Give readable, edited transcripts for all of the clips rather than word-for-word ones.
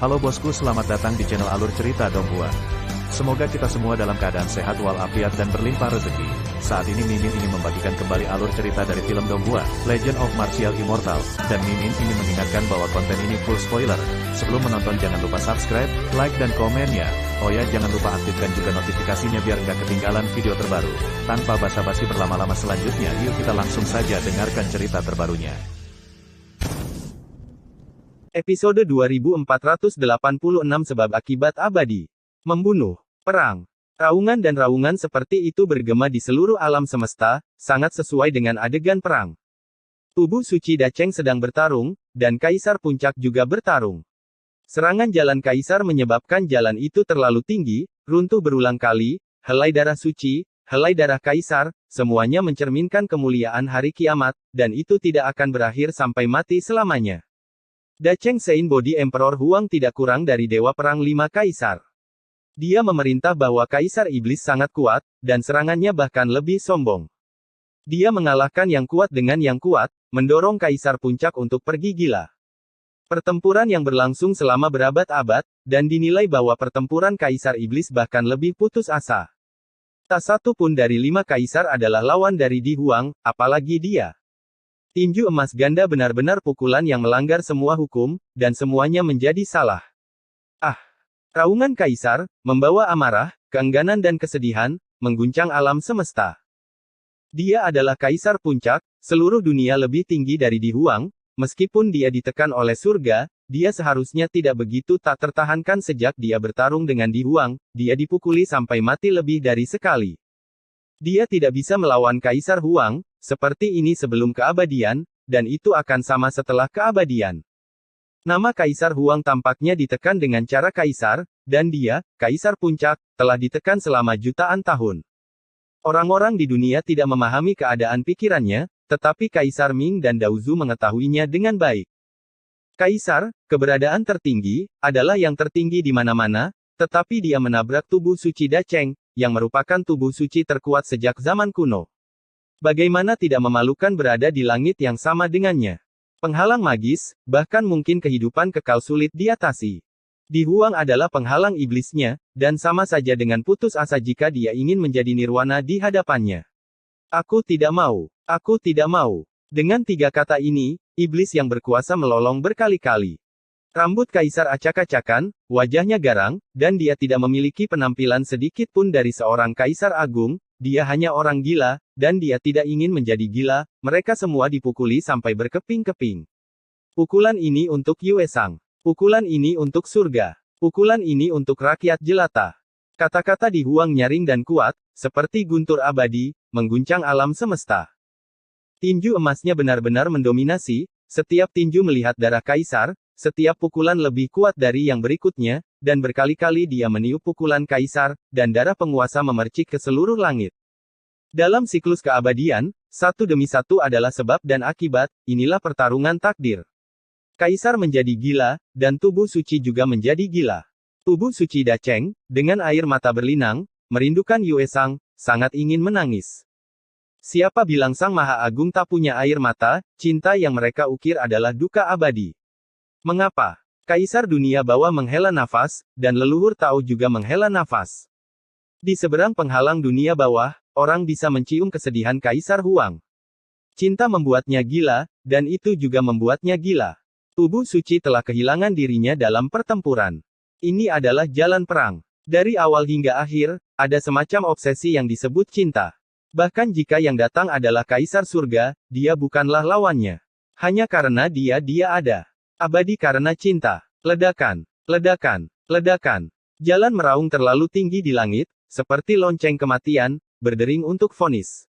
Halo bosku, selamat datang di channel Alur Cerita Donghua. Semoga kita semua dalam keadaan sehat walafiat dan berlimpah rezeki. Saat ini Mimin ingin membagikan kembali alur cerita dari film Donghua, Legend of Martial Immortal, dan Mimin ingin mengingatkan bahwa konten ini full spoiler. Sebelum menonton jangan lupa subscribe, like dan komen ya. Oh ya, jangan lupa aktifkan juga notifikasinya biar nggak ketinggalan video terbaru. Tanpa basa-basi berlama-lama selanjutnya, yuk kita langsung saja dengarkan cerita terbarunya. Episode 2486 Sebab Akibat Abadi. Membunuh. Perang. Raungan dan raungan seperti itu bergema di seluruh alam semesta, sangat sesuai dengan adegan perang. Tubuh suci Dacheng sedang bertarung, dan Kaisar Puncak juga bertarung. Serangan jalan Kaisar menyebabkan jalan itu terlalu tinggi, runtuh berulang kali, helai darah suci, helai darah Kaisar, semuanya mencerminkan kemuliaan hari kiamat, dan itu tidak akan berakhir sampai mati selamanya. Dacheng Sein Body Emperor Huang tidak kurang dari Dewa Perang Lima Kaisar. Dia memerintah bahwa Kaisar Iblis sangat kuat, dan serangannya bahkan lebih sombong. Dia mengalahkan yang kuat dengan yang kuat, mendorong Kaisar Puncak untuk pergi gila. Pertempuran yang berlangsung selama berabad-abad, dan dinilai bahwa pertempuran Kaisar Iblis bahkan lebih putus asa. Tak satu pun dari 5 Kaisar adalah lawan dari Di Huang, apalagi dia. Tinju emas ganda benar-benar pukulan yang melanggar semua hukum, dan semuanya menjadi salah. Raungan Kaisar, membawa amarah, keengganan dan kesedihan, mengguncang alam semesta. Dia adalah Kaisar Puncak, seluruh dunia lebih tinggi dari Di Huang, meskipun dia ditekan oleh surga, dia seharusnya tidak begitu tak tertahankan sejak dia bertarung dengan Di Huang, dia dipukuli sampai mati lebih dari sekali. Dia tidak bisa melawan Kaisar Huang, seperti ini sebelum keabadian, dan itu akan sama setelah keabadian. Nama Kaisar Huang tampaknya ditekan dengan cara Kaisar, dan dia, Kaisar Puncak, telah ditekan selama jutaan tahun. Orang-orang di dunia tidak memahami keadaan pikirannya, tetapi Kaisar Ming dan Daozu mengetahuinya dengan baik. Kaisar, keberadaan tertinggi, adalah yang tertinggi di mana-mana, tetapi dia menabrak tubuh suci Dacheng, yang merupakan tubuh suci terkuat sejak zaman kuno. Bagaimana tidak memalukan berada di langit yang sama dengannya? Penghalang magis, bahkan mungkin kehidupan kekal sulit diatasi. Di Huang adalah penghalang iblisnya, dan sama saja dengan putus asa jika dia ingin menjadi nirwana di hadapannya. Aku tidak mau. Aku tidak mau. Dengan 3 kata ini, iblis yang berkuasa melolong berkali-kali. Rambut Kaisar acak-acakan, wajahnya garang, dan dia tidak memiliki penampilan sedikit pun dari seorang Kaisar Agung, dia hanya orang gila, dan dia tidak ingin menjadi gila, mereka semua dipukuli sampai berkeping-keping. Pukulan ini untuk Yue Sang. Pukulan ini untuk surga. Pukulan ini untuk rakyat jelata. Kata-kata Di Huang nyaring dan kuat, seperti guntur abadi, mengguncang alam semesta. Tinju emasnya benar-benar mendominasi, setiap tinju melihat darah Kaisar, setiap pukulan lebih kuat dari yang berikutnya, dan berkali-kali dia meniup pukulan Kaisar, dan darah penguasa memercik ke seluruh langit. Dalam siklus keabadian, satu demi satu adalah sebab dan akibat, inilah pertarungan takdir. Kaisar menjadi gila, dan tubuh suci juga menjadi gila. Tubuh suci Dacheng, dengan air mata berlinang, merindukan Yue Sang, sangat ingin menangis. Siapa bilang Sang Maha Agung tak punya air mata, cinta yang mereka ukir adalah duka abadi. Mengapa? Kaisar dunia bawah menghela nafas, dan leluhur Tao juga menghela nafas. Di seberang penghalang dunia bawah, orang bisa mencium kesedihan Kaisar Huang. Cinta membuatnya gila, dan itu juga membuatnya gila. Tubuh suci telah kehilangan dirinya dalam pertempuran. Ini adalah jalan perang. Dari awal hingga akhir, ada semacam obsesi yang disebut cinta. Bahkan jika yang datang adalah Kaisar Surga, dia bukanlah lawannya. Hanya karena dia ada. Abadi karena cinta. Ledakan. Ledakan. Ledakan. Jalan meraung terlalu tinggi di langit, seperti lonceng kematian, berdering untuk vonis.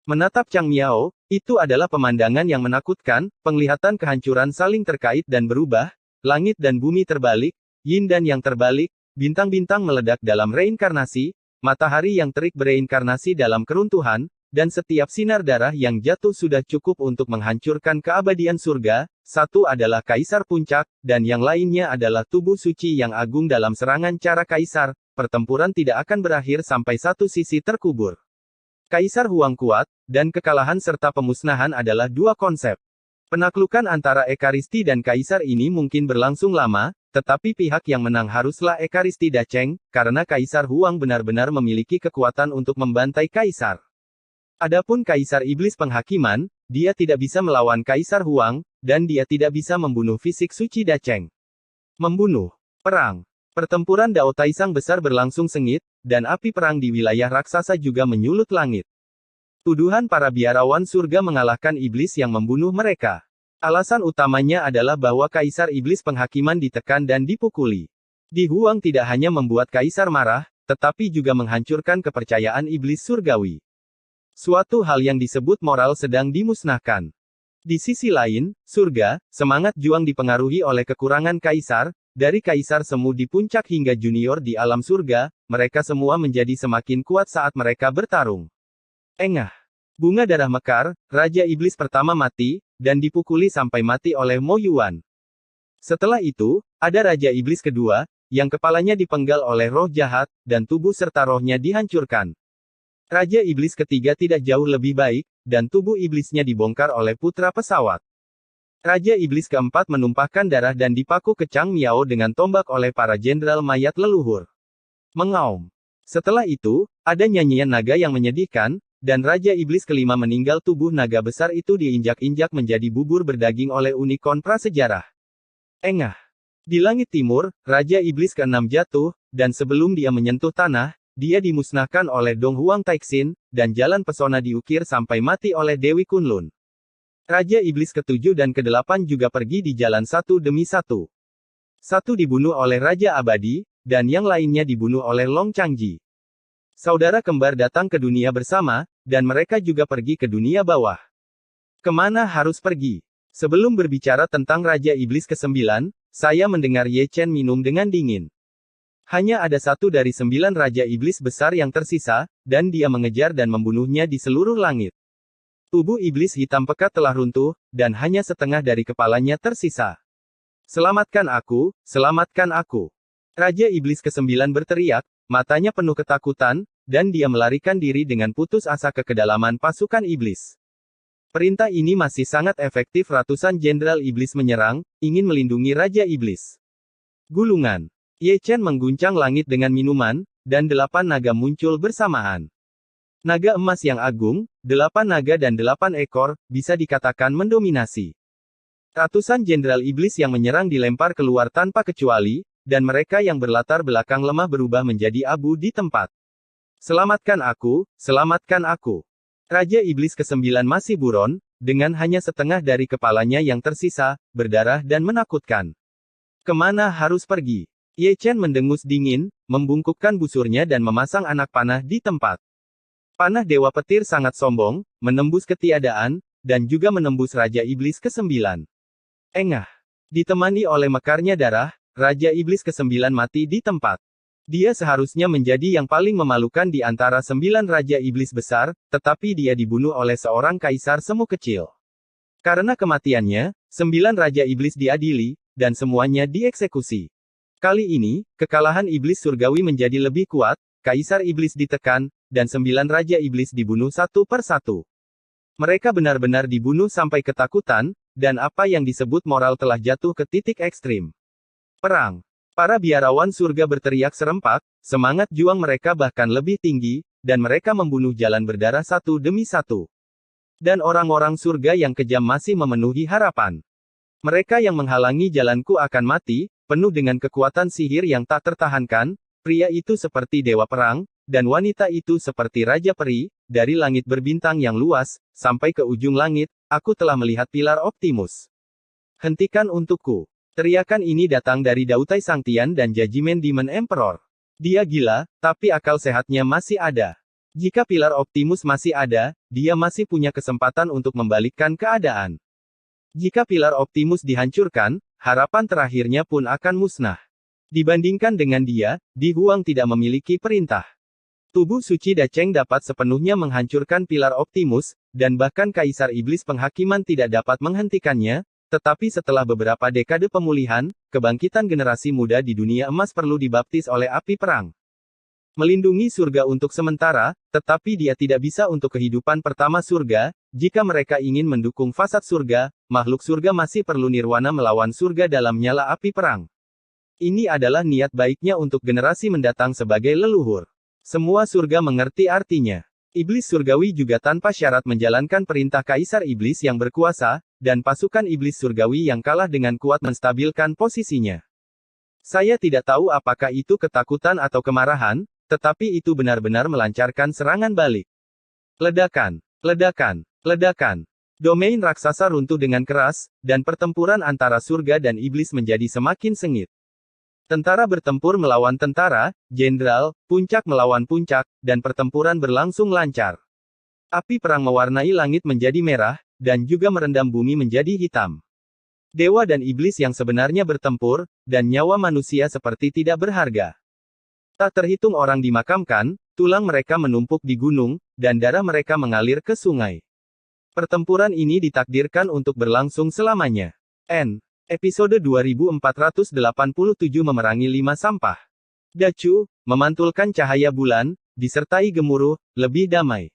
Menatap Chang Miao, itu adalah pemandangan yang menakutkan, penglihatan kehancuran saling terkait dan berubah, langit dan bumi terbalik, yin dan yang terbalik, bintang-bintang meledak dalam reinkarnasi, matahari yang terik bereinkarnasi dalam keruntuhan, dan setiap sinar darah yang jatuh sudah cukup untuk menghancurkan keabadian surga. Satu adalah Kaisar Puncak, dan yang lainnya adalah tubuh suci yang agung dalam serangan cara Kaisar. Pertempuran tidak akan berakhir sampai satu sisi terkubur. Kaisar Huang kuat, dan kekalahan serta pemusnahan adalah 2 konsep. Penaklukan antara Ekaristi dan Kaisar ini mungkin berlangsung lama, tetapi pihak yang menang haruslah Ekaristi Dacheng, karena Kaisar Huang benar-benar memiliki kekuatan untuk membantai Kaisar. Adapun Kaisar Iblis Penghakiman, dia tidak bisa melawan Kaisar Huang, dan dia tidak bisa membunuh fisik suci Dacheng. Membunuh. Perang. Pertempuran Dao Taisang besar berlangsung sengit, dan api perang di wilayah raksasa juga menyulut langit. Tuduhan para biarawan surga mengalahkan iblis yang membunuh mereka. Alasan utamanya adalah bahwa Kaisar Iblis Penghakiman ditekan dan dipukuli. Di Huang tidak hanya membuat Kaisar marah, tetapi juga menghancurkan kepercayaan iblis surgawi. Suatu hal yang disebut moral sedang dimusnahkan. Di sisi lain, surga, semangat juang dipengaruhi oleh kekurangan Kaisar, dari Kaisar Semu di puncak hingga junior di alam surga, mereka semua menjadi semakin kuat saat mereka bertarung. Engah. Bunga darah mekar, Raja Iblis pertama mati, dan dipukuli sampai mati oleh Mo Yuan. Setelah itu, ada Raja Iblis kedua, yang kepalanya dipenggal oleh roh jahat, dan tubuh serta rohnya dihancurkan. Raja Iblis ketiga tidak jauh lebih baik, dan tubuh iblisnya dibongkar oleh putra pesawat. Raja Iblis keempat menumpahkan darah dan dipaku ke Chang Miao dengan tombak oleh para jenderal mayat leluhur. Mengaum. Setelah itu, ada nyanyian naga yang menyedihkan, dan Raja Iblis kelima meninggal. Tubuh naga besar itu diinjak-injak menjadi bubur berdaging oleh unicorn prasejarah. Engah. Di langit timur, Raja Iblis keenam jatuh, dan sebelum dia menyentuh tanah, dia dimusnahkan oleh Dong Huang Taixin, dan jalan pesona diukir sampai mati oleh Dewi Kunlun. Raja Iblis ketujuh dan kedelapan juga pergi di jalan satu demi satu. Satu dibunuh oleh Raja Abadi, dan yang lainnya dibunuh oleh Long Changji. Saudara kembar datang ke dunia bersama, dan mereka juga pergi ke dunia bawah. Kemana harus pergi? Sebelum berbicara tentang Raja Iblis ke-9, saya mendengar Ye Chen minum dengan dingin. Hanya ada satu dari 9 Raja Iblis besar yang tersisa, dan dia mengejar dan membunuhnya di seluruh langit. Tubuh iblis hitam pekat telah runtuh, dan hanya setengah dari kepalanya tersisa. Selamatkan aku, selamatkan aku. Raja Iblis ke-9 berteriak, matanya penuh ketakutan, dan dia melarikan diri dengan putus asa ke kedalaman pasukan iblis. Perintah ini masih sangat efektif. Ratusan jenderal iblis menyerang, ingin melindungi Raja Iblis. Gulungan. Ye Chen mengguncang langit dengan minuman, dan 8 naga muncul bersamaan. Naga emas yang agung, 8 naga dan 8 ekor, bisa dikatakan mendominasi. Ratusan jenderal iblis yang menyerang dilempar keluar tanpa kecuali, dan mereka yang berlatar belakang lemah berubah menjadi abu di tempat. Selamatkan aku, selamatkan aku. Raja Iblis ke-9 masih buron, dengan hanya setengah dari kepalanya yang tersisa, berdarah dan menakutkan. Kemana harus pergi? Ye Chen mendengus dingin, membungkukkan busurnya dan memasang anak panah di tempat. Panah Dewa Petir sangat sombong, menembus ketiadaan, dan juga menembus Raja Iblis ke-9. Engah. Ditemani oleh mekarnya darah, Raja Iblis ke-9 mati di tempat. Dia seharusnya menjadi yang paling memalukan di antara 9 Raja Iblis besar, tetapi dia dibunuh oleh seorang Kaisar Semu kecil. Karena kematiannya, 9 Raja Iblis diadili, dan semuanya dieksekusi. Kali ini, kekalahan Iblis Surgawi menjadi lebih kuat, Kaisar Iblis ditekan, dan 9 Raja Iblis dibunuh satu per satu. Mereka benar-benar dibunuh sampai ketakutan, dan apa yang disebut moral telah jatuh ke titik ekstrim. Perang. Para biarawan surga berteriak serempak, semangat juang mereka bahkan lebih tinggi, dan mereka membunuh jalan berdarah satu demi satu. Dan orang-orang surga yang kejam masih memenuhi harapan. Mereka yang menghalangi jalanku akan mati, penuh dengan kekuatan sihir yang tak tertahankan. Pria itu seperti dewa perang, dan wanita itu seperti raja peri. Dari langit berbintang yang luas, sampai ke ujung langit, aku telah melihat pilar Optimus. Hentikan untukku. Teriakan ini datang dari Dautai Sangtian dan Judgment Demon Emperor. Dia gila, tapi akal sehatnya masih ada. Jika pilar Optimus masih ada, dia masih punya kesempatan untuk membalikkan keadaan. Jika pilar Optimus dihancurkan, harapan terakhirnya pun akan musnah. Dibandingkan dengan dia, Di Huang tidak memiliki perintah. Tubuh suci Dacheng dapat sepenuhnya menghancurkan pilar Optimus, dan bahkan Kaisar Iblis Penghakiman tidak dapat menghentikannya. Tetapi setelah beberapa dekade pemulihan, kebangkitan generasi muda di dunia emas perlu dibaptis oleh api perang. Melindungi surga untuk sementara, tetapi dia tidak bisa untuk kehidupan pertama surga. Jika mereka ingin mendukung fasad surga, makhluk surga masih perlu nirwana melawan surga dalam nyala api perang. Ini adalah niat baiknya untuk generasi mendatang sebagai leluhur. Semua surga mengerti artinya. Iblis surgawi juga tanpa syarat menjalankan perintah Kaisar Iblis yang berkuasa, dan pasukan iblis surgawi yang kalah dengan kuat menstabilkan posisinya. Saya tidak tahu apakah itu ketakutan atau kemarahan, tetapi itu benar-benar melancarkan serangan balik. Ledakan, ledakan, ledakan. Domain raksasa runtuh dengan keras, dan pertempuran antara surga dan iblis menjadi semakin sengit. Tentara bertempur melawan tentara, jenderal, puncak melawan puncak, dan pertempuran berlangsung lancar. Api perang mewarnai langit menjadi merah, dan juga merendam bumi menjadi hitam. Dewa dan iblis yang sebenarnya bertempur, dan nyawa manusia seperti tidak berharga. Tak terhitung orang dimakamkan, tulang mereka menumpuk di gunung, dan darah mereka mengalir ke sungai. Pertempuran ini ditakdirkan untuk berlangsung selamanya. Episode 2487 memerangi 5 sampah. Dacu, memantulkan cahaya bulan, disertai gemuruh, lebih damai.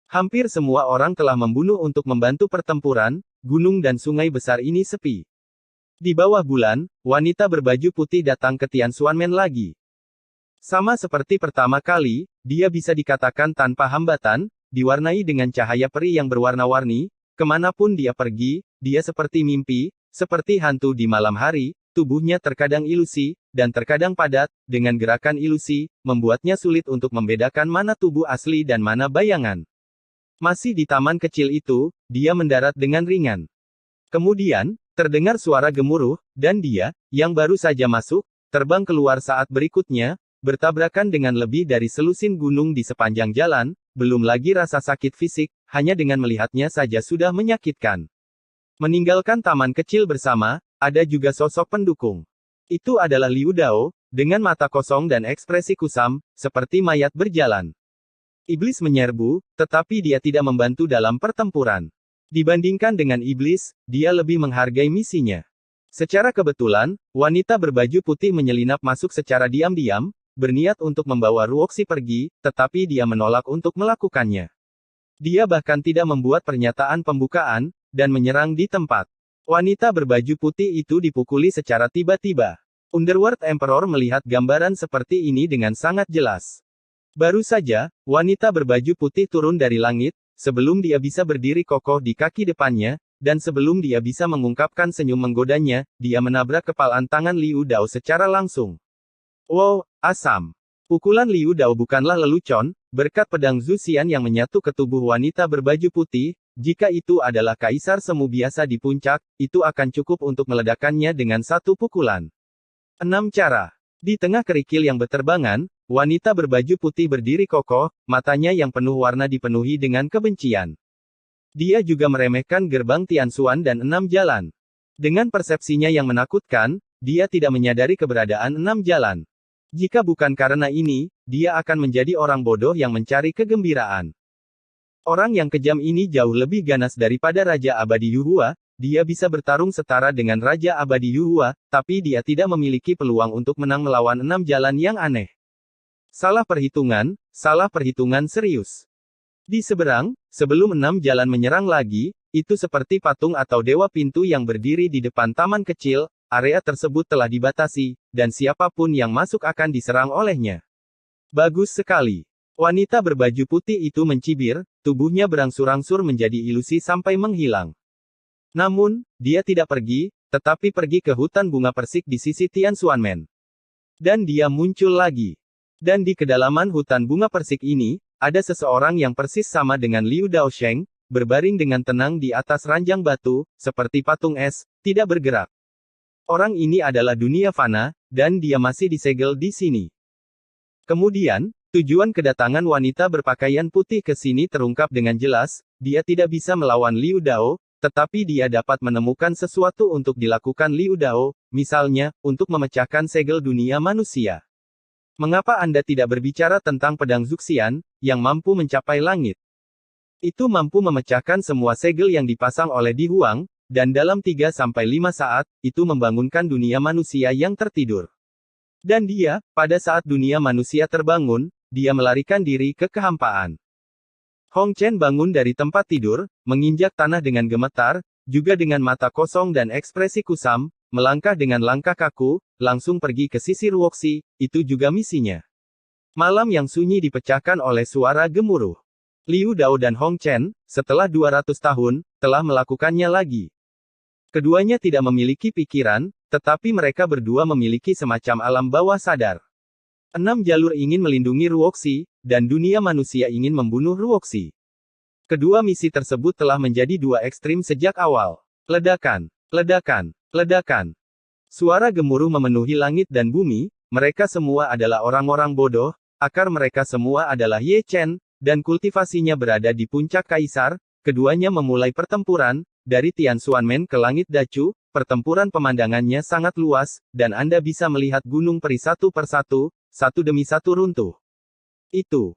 Hampir semua orang telah membunuh untuk membantu pertempuran, gunung dan sungai besar ini sepi. Di bawah bulan, wanita berbaju putih datang ke Tianxuanmen lagi. Sama seperti pertama kali, dia bisa dikatakan tanpa hambatan, diwarnai dengan cahaya peri yang berwarna-warni, kemanapun dia pergi, dia seperti mimpi, seperti hantu di malam hari, tubuhnya terkadang ilusi, dan terkadang padat, dengan gerakan ilusi, membuatnya sulit untuk membedakan mana tubuh asli dan mana bayangan. Masih di taman kecil itu, dia mendarat dengan ringan. Kemudian, terdengar suara gemuruh, dan dia, yang baru saja masuk, terbang keluar saat berikutnya, bertabrakan dengan lebih dari selusin gunung di sepanjang jalan, belum lagi rasa sakit fisik, hanya dengan melihatnya saja sudah menyakitkan. Meninggalkan taman kecil bersama, ada juga sosok pendukung. Itu adalah Liu Dao, dengan mata kosong dan ekspresi kusam, seperti mayat berjalan. Iblis menyerbu, tetapi dia tidak membantu dalam pertempuran. Dibandingkan dengan iblis, dia lebih menghargai misinya. Secara kebetulan, wanita berbaju putih menyelinap masuk secara diam-diam, berniat untuk membawa Ruoxi pergi, tetapi dia menolak untuk melakukannya. Dia bahkan tidak membuat pernyataan pembukaan, dan menyerang di tempat. Wanita berbaju putih itu dipukuli secara tiba-tiba. Underworld Emperor melihat gambaran seperti ini dengan sangat jelas. Baru saja, wanita berbaju putih turun dari langit, sebelum dia bisa berdiri kokoh di kaki depannya, dan sebelum dia bisa mengungkapkan senyum menggodanya, dia menabrak kepalan tangan Liu Dao secara langsung. Wow, asam. Pukulan Liu Dao bukanlah lelucon, berkat pedang Zuxian yang menyatu ke tubuh wanita berbaju putih, jika itu adalah kaisar semu biasa di puncak, itu akan cukup untuk meledakkannya dengan satu pukulan. 6 cara. Di tengah kerikil yang berterbangan, wanita berbaju putih berdiri kokoh, matanya yang penuh warna dipenuhi dengan kebencian. Dia juga meremehkan gerbang Tianxuan dan 6 jalan. Dengan persepsinya yang menakutkan, dia tidak menyadari keberadaan 6 jalan. Jika bukan karena ini, dia akan menjadi orang bodoh yang mencari kegembiraan. Orang yang kejam ini jauh lebih ganas daripada Raja Abadi Yuhua, dia bisa bertarung setara dengan Raja Abadi Yuhua, tapi dia tidak memiliki peluang untuk menang melawan 6 jalan yang aneh. Salah perhitungan serius. Di seberang, sebelum 6 jalan menyerang lagi, itu seperti patung atau dewa pintu yang berdiri di depan taman kecil, area tersebut telah dibatasi, dan siapapun yang masuk akan diserang olehnya. Bagus sekali. Wanita berbaju putih itu mencibir, tubuhnya berangsur-angsur menjadi ilusi sampai menghilang. Namun, dia tidak pergi, tetapi pergi ke hutan bunga persik di sisi Tianxuanmen. Dan dia muncul lagi. Dan di kedalaman hutan bunga persik ini, ada seseorang yang persis sama dengan Liu Daosheng, berbaring dengan tenang di atas ranjang batu, seperti patung es, tidak bergerak. Orang ini adalah dunia fana, dan dia masih disegel di sini. Kemudian, tujuan kedatangan wanita berpakaian putih ke sini terungkap dengan jelas, dia tidak bisa melawan Liu Dao, tetapi dia dapat menemukan sesuatu untuk dilakukan Liu Dao, misalnya, untuk memecahkan segel dunia manusia. Mengapa Anda tidak berbicara tentang pedang Zuxian, yang mampu mencapai langit? Itu mampu memecahkan semua segel yang dipasang oleh Di Huang, dan dalam 3-5 saat, itu membangunkan dunia manusia yang tertidur. Dan dia, pada saat dunia manusia terbangun, dia melarikan diri ke kehampaan. Hong Chen bangun dari tempat tidur, menginjak tanah dengan gemetar, juga dengan mata kosong dan ekspresi kusam, melangkah dengan langkah kaku, langsung pergi ke sisi Ruoxi, itu juga misinya. Malam yang sunyi dipecahkan oleh suara gemuruh. Liu Dao dan Hong Chen, setelah 200 tahun, telah melakukannya lagi. Keduanya tidak memiliki pikiran, tetapi mereka berdua memiliki semacam alam bawah sadar. 6 jalur ingin melindungi Ruoxi, dan dunia manusia ingin membunuh Ruoxi. Kedua misi tersebut telah menjadi dua ekstrim sejak awal. Ledakan, ledakan, ledakan. Suara gemuruh memenuhi langit dan bumi, mereka semua adalah orang-orang bodoh, akar mereka semua adalah Ye Chen, dan kultivasinya berada di puncak kaisar, keduanya memulai pertempuran, dari Tianxuanmen ke langit Dacu, pertempuran pemandangannya sangat luas, dan Anda bisa melihat gunung peri satu persatu, satu demi satu runtuh. Itu.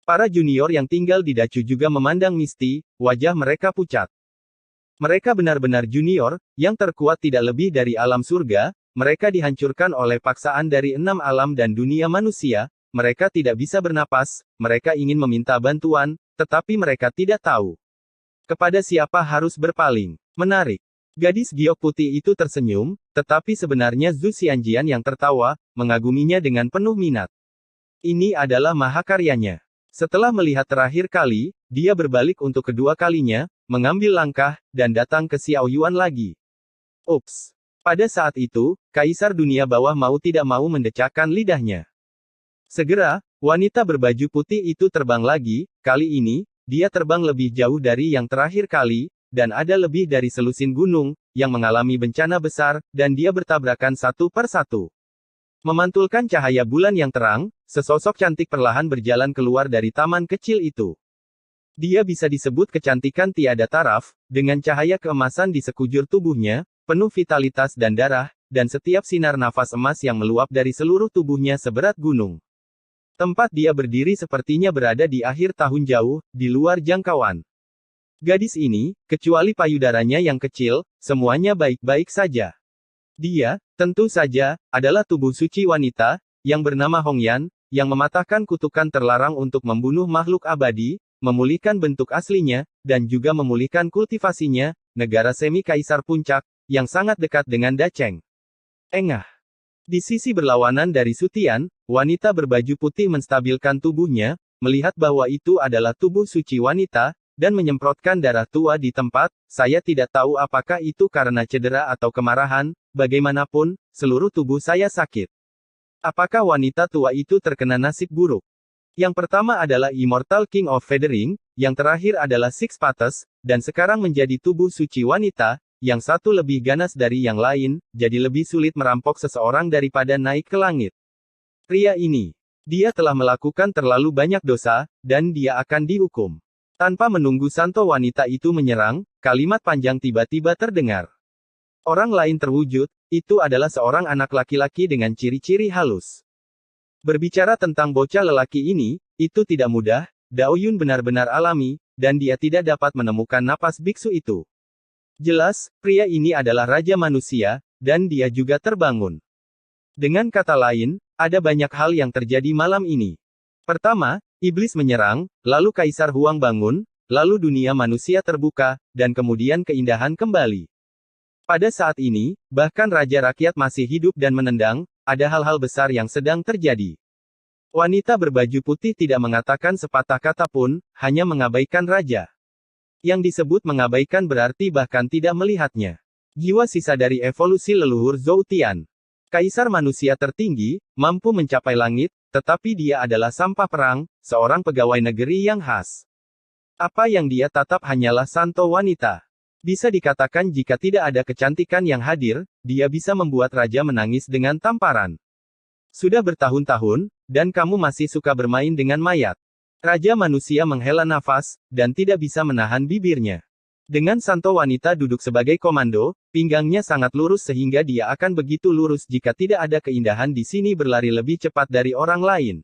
Para junior yang tinggal di Dacu juga memandang Misty, wajah mereka pucat. Mereka benar-benar junior, yang terkuat tidak lebih dari alam surga, mereka dihancurkan oleh paksaan dari 6 alam dan dunia manusia, mereka tidak bisa bernapas, mereka ingin meminta bantuan, tetapi mereka tidak tahu kepada siapa harus berpaling. Menarik. Gadis giok putih itu tersenyum, tetapi sebenarnya Zhu Xianjian yang tertawa, mengaguminya dengan penuh minat. Ini adalah mahakaryanya. Setelah melihat terakhir kali, dia berbalik untuk kedua kalinya, mengambil langkah, dan datang ke Xiao Yuan lagi. Ups. Pada saat itu, Kaisar Dunia Bawah mau tidak mau mendecakkan lidahnya. Segera, wanita berbaju putih itu terbang lagi, kali ini, dia terbang lebih jauh dari yang terakhir kali, dan ada lebih dari selusin gunung, yang mengalami bencana besar, dan dia bertabrakan satu per satu. Memantulkan cahaya bulan yang terang, sesosok cantik perlahan berjalan keluar dari taman kecil itu. Dia bisa disebut kecantikan tiada taraf, dengan cahaya keemasan di sekujur tubuhnya, penuh vitalitas dan darah, dan setiap sinar nafas emas yang meluap dari seluruh tubuhnya seberat gunung. Tempat dia berdiri sepertinya berada di akhir tahun jauh, di luar jangkauan. Gadis ini, kecuali payudaranya yang kecil, semuanya baik-baik saja. Dia, tentu saja, adalah tubuh suci wanita, yang bernama Hong Yan, yang mematahkan kutukan terlarang untuk membunuh makhluk abadi, memulihkan bentuk aslinya, dan juga memulihkan kultivasinya, negara semi-kaisar puncak, yang sangat dekat dengan Dacheng. Engah. Di sisi berlawanan dari Sutian, wanita berbaju putih menstabilkan tubuhnya, melihat bahwa itu adalah tubuh suci wanita, dan menyemprotkan darah tua di tempat, saya tidak tahu apakah itu karena cedera atau kemarahan, bagaimanapun, seluruh tubuh saya sakit. Apakah wanita tua itu terkena nasib buruk? Yang pertama adalah Immortal King of Feathering, yang terakhir adalah Six Paths, dan sekarang menjadi tubuh suci wanita, yang satu lebih ganas dari yang lain, jadi lebih sulit merampok seseorang daripada naik ke langit. Pria ini, dia telah melakukan terlalu banyak dosa, dan dia akan dihukum. Tanpa menunggu santo wanita itu menyerang, kalimat panjang tiba-tiba terdengar. Orang lain terwujud, itu adalah seorang anak laki-laki dengan ciri-ciri halus. Berbicara tentang bocah lelaki ini, itu tidak mudah, Dao Yun benar-benar alami, dan dia tidak dapat menemukan napas biksu itu. Jelas, pria ini adalah raja manusia, dan dia juga terbangun. Dengan kata lain, ada banyak hal yang terjadi malam ini. Pertama, iblis menyerang, lalu Kaisar Huang bangun, lalu dunia manusia terbuka, dan kemudian keindahan kembali. Pada saat ini, bahkan Raja Rakyat masih hidup dan menendang, ada hal-hal besar yang sedang terjadi. Wanita berbaju putih tidak mengatakan sepatah kata pun, hanya mengabaikan raja. Yang disebut mengabaikan berarti bahkan tidak melihatnya. Jiwa sisa dari evolusi leluhur Zhou Tian. Kaisar manusia tertinggi, mampu mencapai langit, tetapi dia adalah sampah perang, seorang pegawai negeri yang khas. Apa yang dia tatap hanyalah santo wanita. Bisa dikatakan jika tidak ada kecantikan yang hadir, dia bisa membuat raja menangis dengan tamparan. Sudah bertahun-tahun, dan kamu masih suka bermain dengan mayat. Raja manusia menghela nafas, dan tidak bisa menahan bibirnya. Dengan santo wanita duduk sebagai komando, pinggangnya sangat lurus sehingga dia akan begitu lurus jika tidak ada keindahan di sini berlari lebih cepat dari orang lain.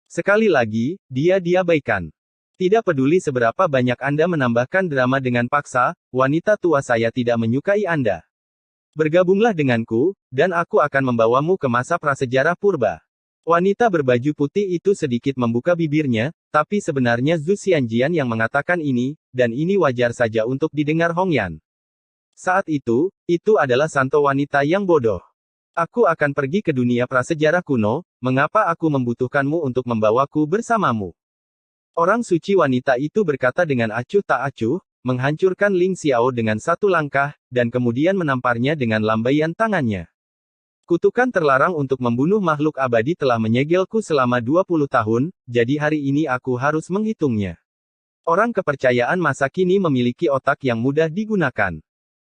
Sekali lagi, dia diabaikan. Tidak peduli seberapa banyak Anda menambahkan drama dengan paksa, wanita tua saya tidak menyukai Anda. Bergabunglah denganku, dan aku akan membawamu ke masa prasejarah purba. Wanita berbaju putih itu sedikit membuka bibirnya, tapi sebenarnya Zhu Xianjian yang mengatakan ini, dan ini wajar saja untuk didengar Hongyan. Saat itu adalah santo wanita yang bodoh. Aku akan pergi ke dunia prasejarah kuno, mengapa aku membutuhkanmu untuk membawaku bersamamu? Orang suci wanita itu berkata dengan acuh tak acuh, menghancurkan Ling Xiao dengan satu langkah, dan kemudian menamparnya dengan lambaian tangannya. Kutukan terlarang untuk membunuh makhluk abadi telah menyegelku selama 20 tahun, jadi hari ini aku harus menghitungnya. Orang kepercayaan masa kini memiliki otak yang mudah digunakan.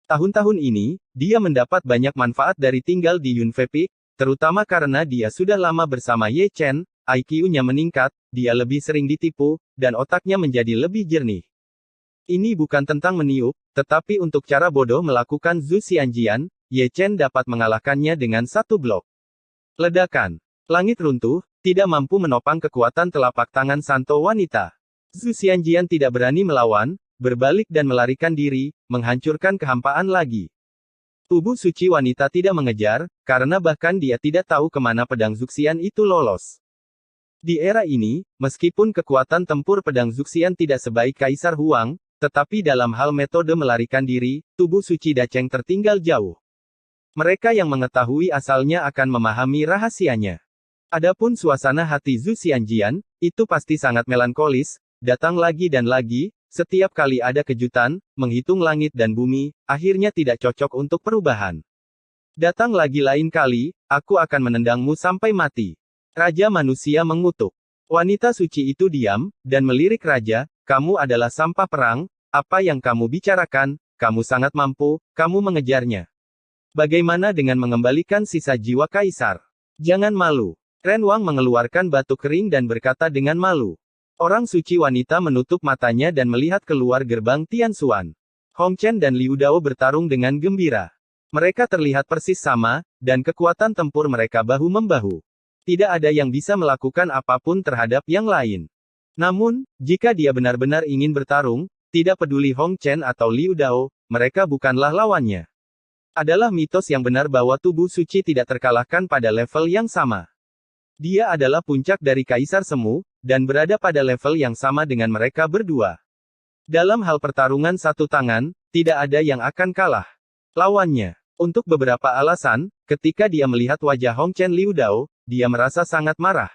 Tahun-tahun ini, dia mendapat banyak manfaat dari tinggal di Yunfe Peak, terutama karena dia sudah lama bersama Ye Chen, IQ-nya meningkat, dia lebih sering ditipu, dan otaknya menjadi lebih jernih. Ini bukan tentang meniup, tetapi untuk cara bodoh melakukan Zhu Xianjian, Ye Chen dapat mengalahkannya dengan satu blok. Ledakan. Langit runtuh, tidak mampu menopang kekuatan telapak tangan santo wanita. Zhu Xianjian tidak berani melawan, berbalik dan melarikan diri, menghancurkan kehampaan lagi. Tubuh suci wanita tidak mengejar, karena bahkan dia tidak tahu kemana pedang Zuxian itu lolos. Di era ini, meskipun kekuatan tempur pedang Zuxian tidak sebaik Kaisar Huang, tetapi dalam hal metode melarikan diri, tubuh suci Dacheng tertinggal jauh. Mereka yang mengetahui asalnya akan memahami rahasianya. Adapun suasana hati Zhu Xianjian, itu pasti sangat melankolis, datang lagi dan lagi, setiap kali ada kejutan, menghitung langit dan bumi, akhirnya tidak cocok untuk perubahan. Datang lagi lain kali, aku akan menendangmu sampai mati. Raja manusia mengutuk. Wanita suci itu diam, dan melirik raja, kamu adalah sampah perang, apa yang kamu bicarakan, kamu sangat mampu, kamu mengejarnya. Bagaimana dengan mengembalikan sisa jiwa kaisar? Jangan malu. Ren Wang mengeluarkan batu kering dan berkata dengan malu. Orang suci wanita menutup matanya dan melihat keluar gerbang Tianxuan. Hong Chen dan Liu Dao bertarung dengan gembira. Mereka terlihat persis sama, dan kekuatan tempur mereka bahu-membahu. Tidak ada yang bisa melakukan apapun terhadap yang lain. Namun, jika dia benar-benar ingin bertarung, tidak peduli Hong Chen atau Liu Dao, mereka bukanlah lawannya. Adalah mitos yang benar bahwa tubuh suci tidak terkalahkan pada level yang sama. Dia adalah puncak dari Kaisar Semu, dan berada pada level yang sama dengan mereka berdua. Dalam hal pertarungan satu tangan, tidak ada yang akan kalah lawannya. Untuk beberapa alasan, ketika dia melihat wajah Hong Chen Liu Dao, dia merasa sangat marah.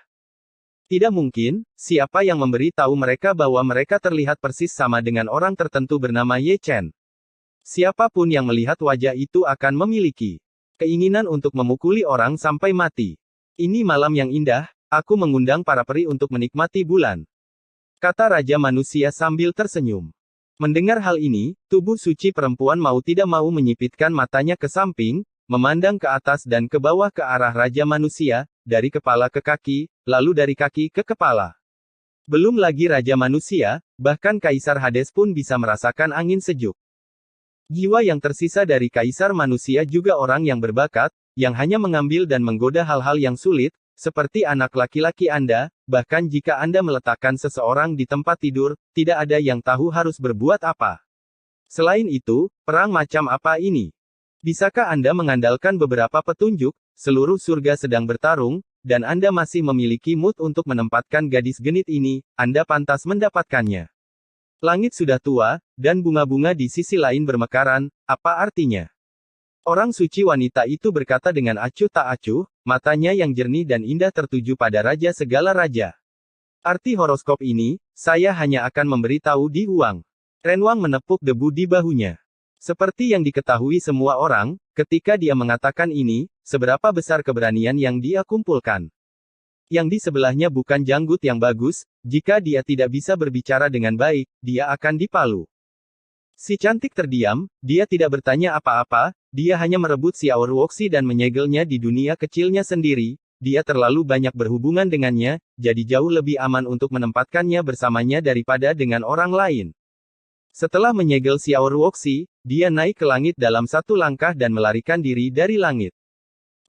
Tidak mungkin, siapa yang memberi tahu mereka bahwa mereka terlihat persis sama dengan orang tertentu bernama Ye Chen. Siapapun yang melihat wajah itu akan memiliki keinginan untuk memukuli orang sampai mati. Ini malam yang indah, aku mengundang para peri untuk menikmati bulan. Kata Raja Manusia sambil tersenyum. Mendengar hal ini, tubuh suci perempuan mau tidak mau menyipitkan matanya ke samping, memandang ke atas dan ke bawah ke arah Raja Manusia, dari kepala ke kaki, lalu dari kaki ke kepala. Belum lagi Raja Manusia, bahkan Kaisar Hades pun bisa merasakan angin sejuk. Jiwa yang tersisa dari Kaisar Manusia juga orang yang berbakat, yang hanya mengambil dan menggoda hal-hal yang sulit, seperti anak laki-laki Anda, bahkan jika Anda meletakkan seseorang di tempat tidur, tidak ada yang tahu harus berbuat apa. Selain itu, perang macam apa ini? Bisakah Anda mengandalkan beberapa petunjuk? Seluruh surga sedang bertarung, dan Anda masih memiliki mood untuk menempatkan gadis genit ini, Anda pantas mendapatkannya. Langit sudah tua, dan bunga-bunga di sisi lain bermekaran, apa artinya? Orang suci wanita itu berkata dengan acuh tak acuh, matanya yang jernih dan indah tertuju pada raja segala raja. Arti horoskop ini, saya hanya akan memberitahu di Huang. Ren Wang menepuk debu di bahunya. Seperti yang diketahui semua orang, ketika dia mengatakan ini, seberapa besar keberanian yang dia kumpulkan. Yang di sebelahnya bukan janggut yang bagus, jika dia tidak bisa berbicara dengan baik, dia akan dipalu. Si cantik terdiam, dia tidak bertanya apa-apa, dia hanya merebut Xiao Ruoxi dan menyegelnya di dunia kecilnya sendiri, dia terlalu banyak berhubungan dengannya, jadi jauh lebih aman untuk menempatkannya bersamanya daripada dengan orang lain. Setelah menyegel Xiao Ruoxi, dia naik ke langit dalam satu langkah dan melarikan diri dari langit.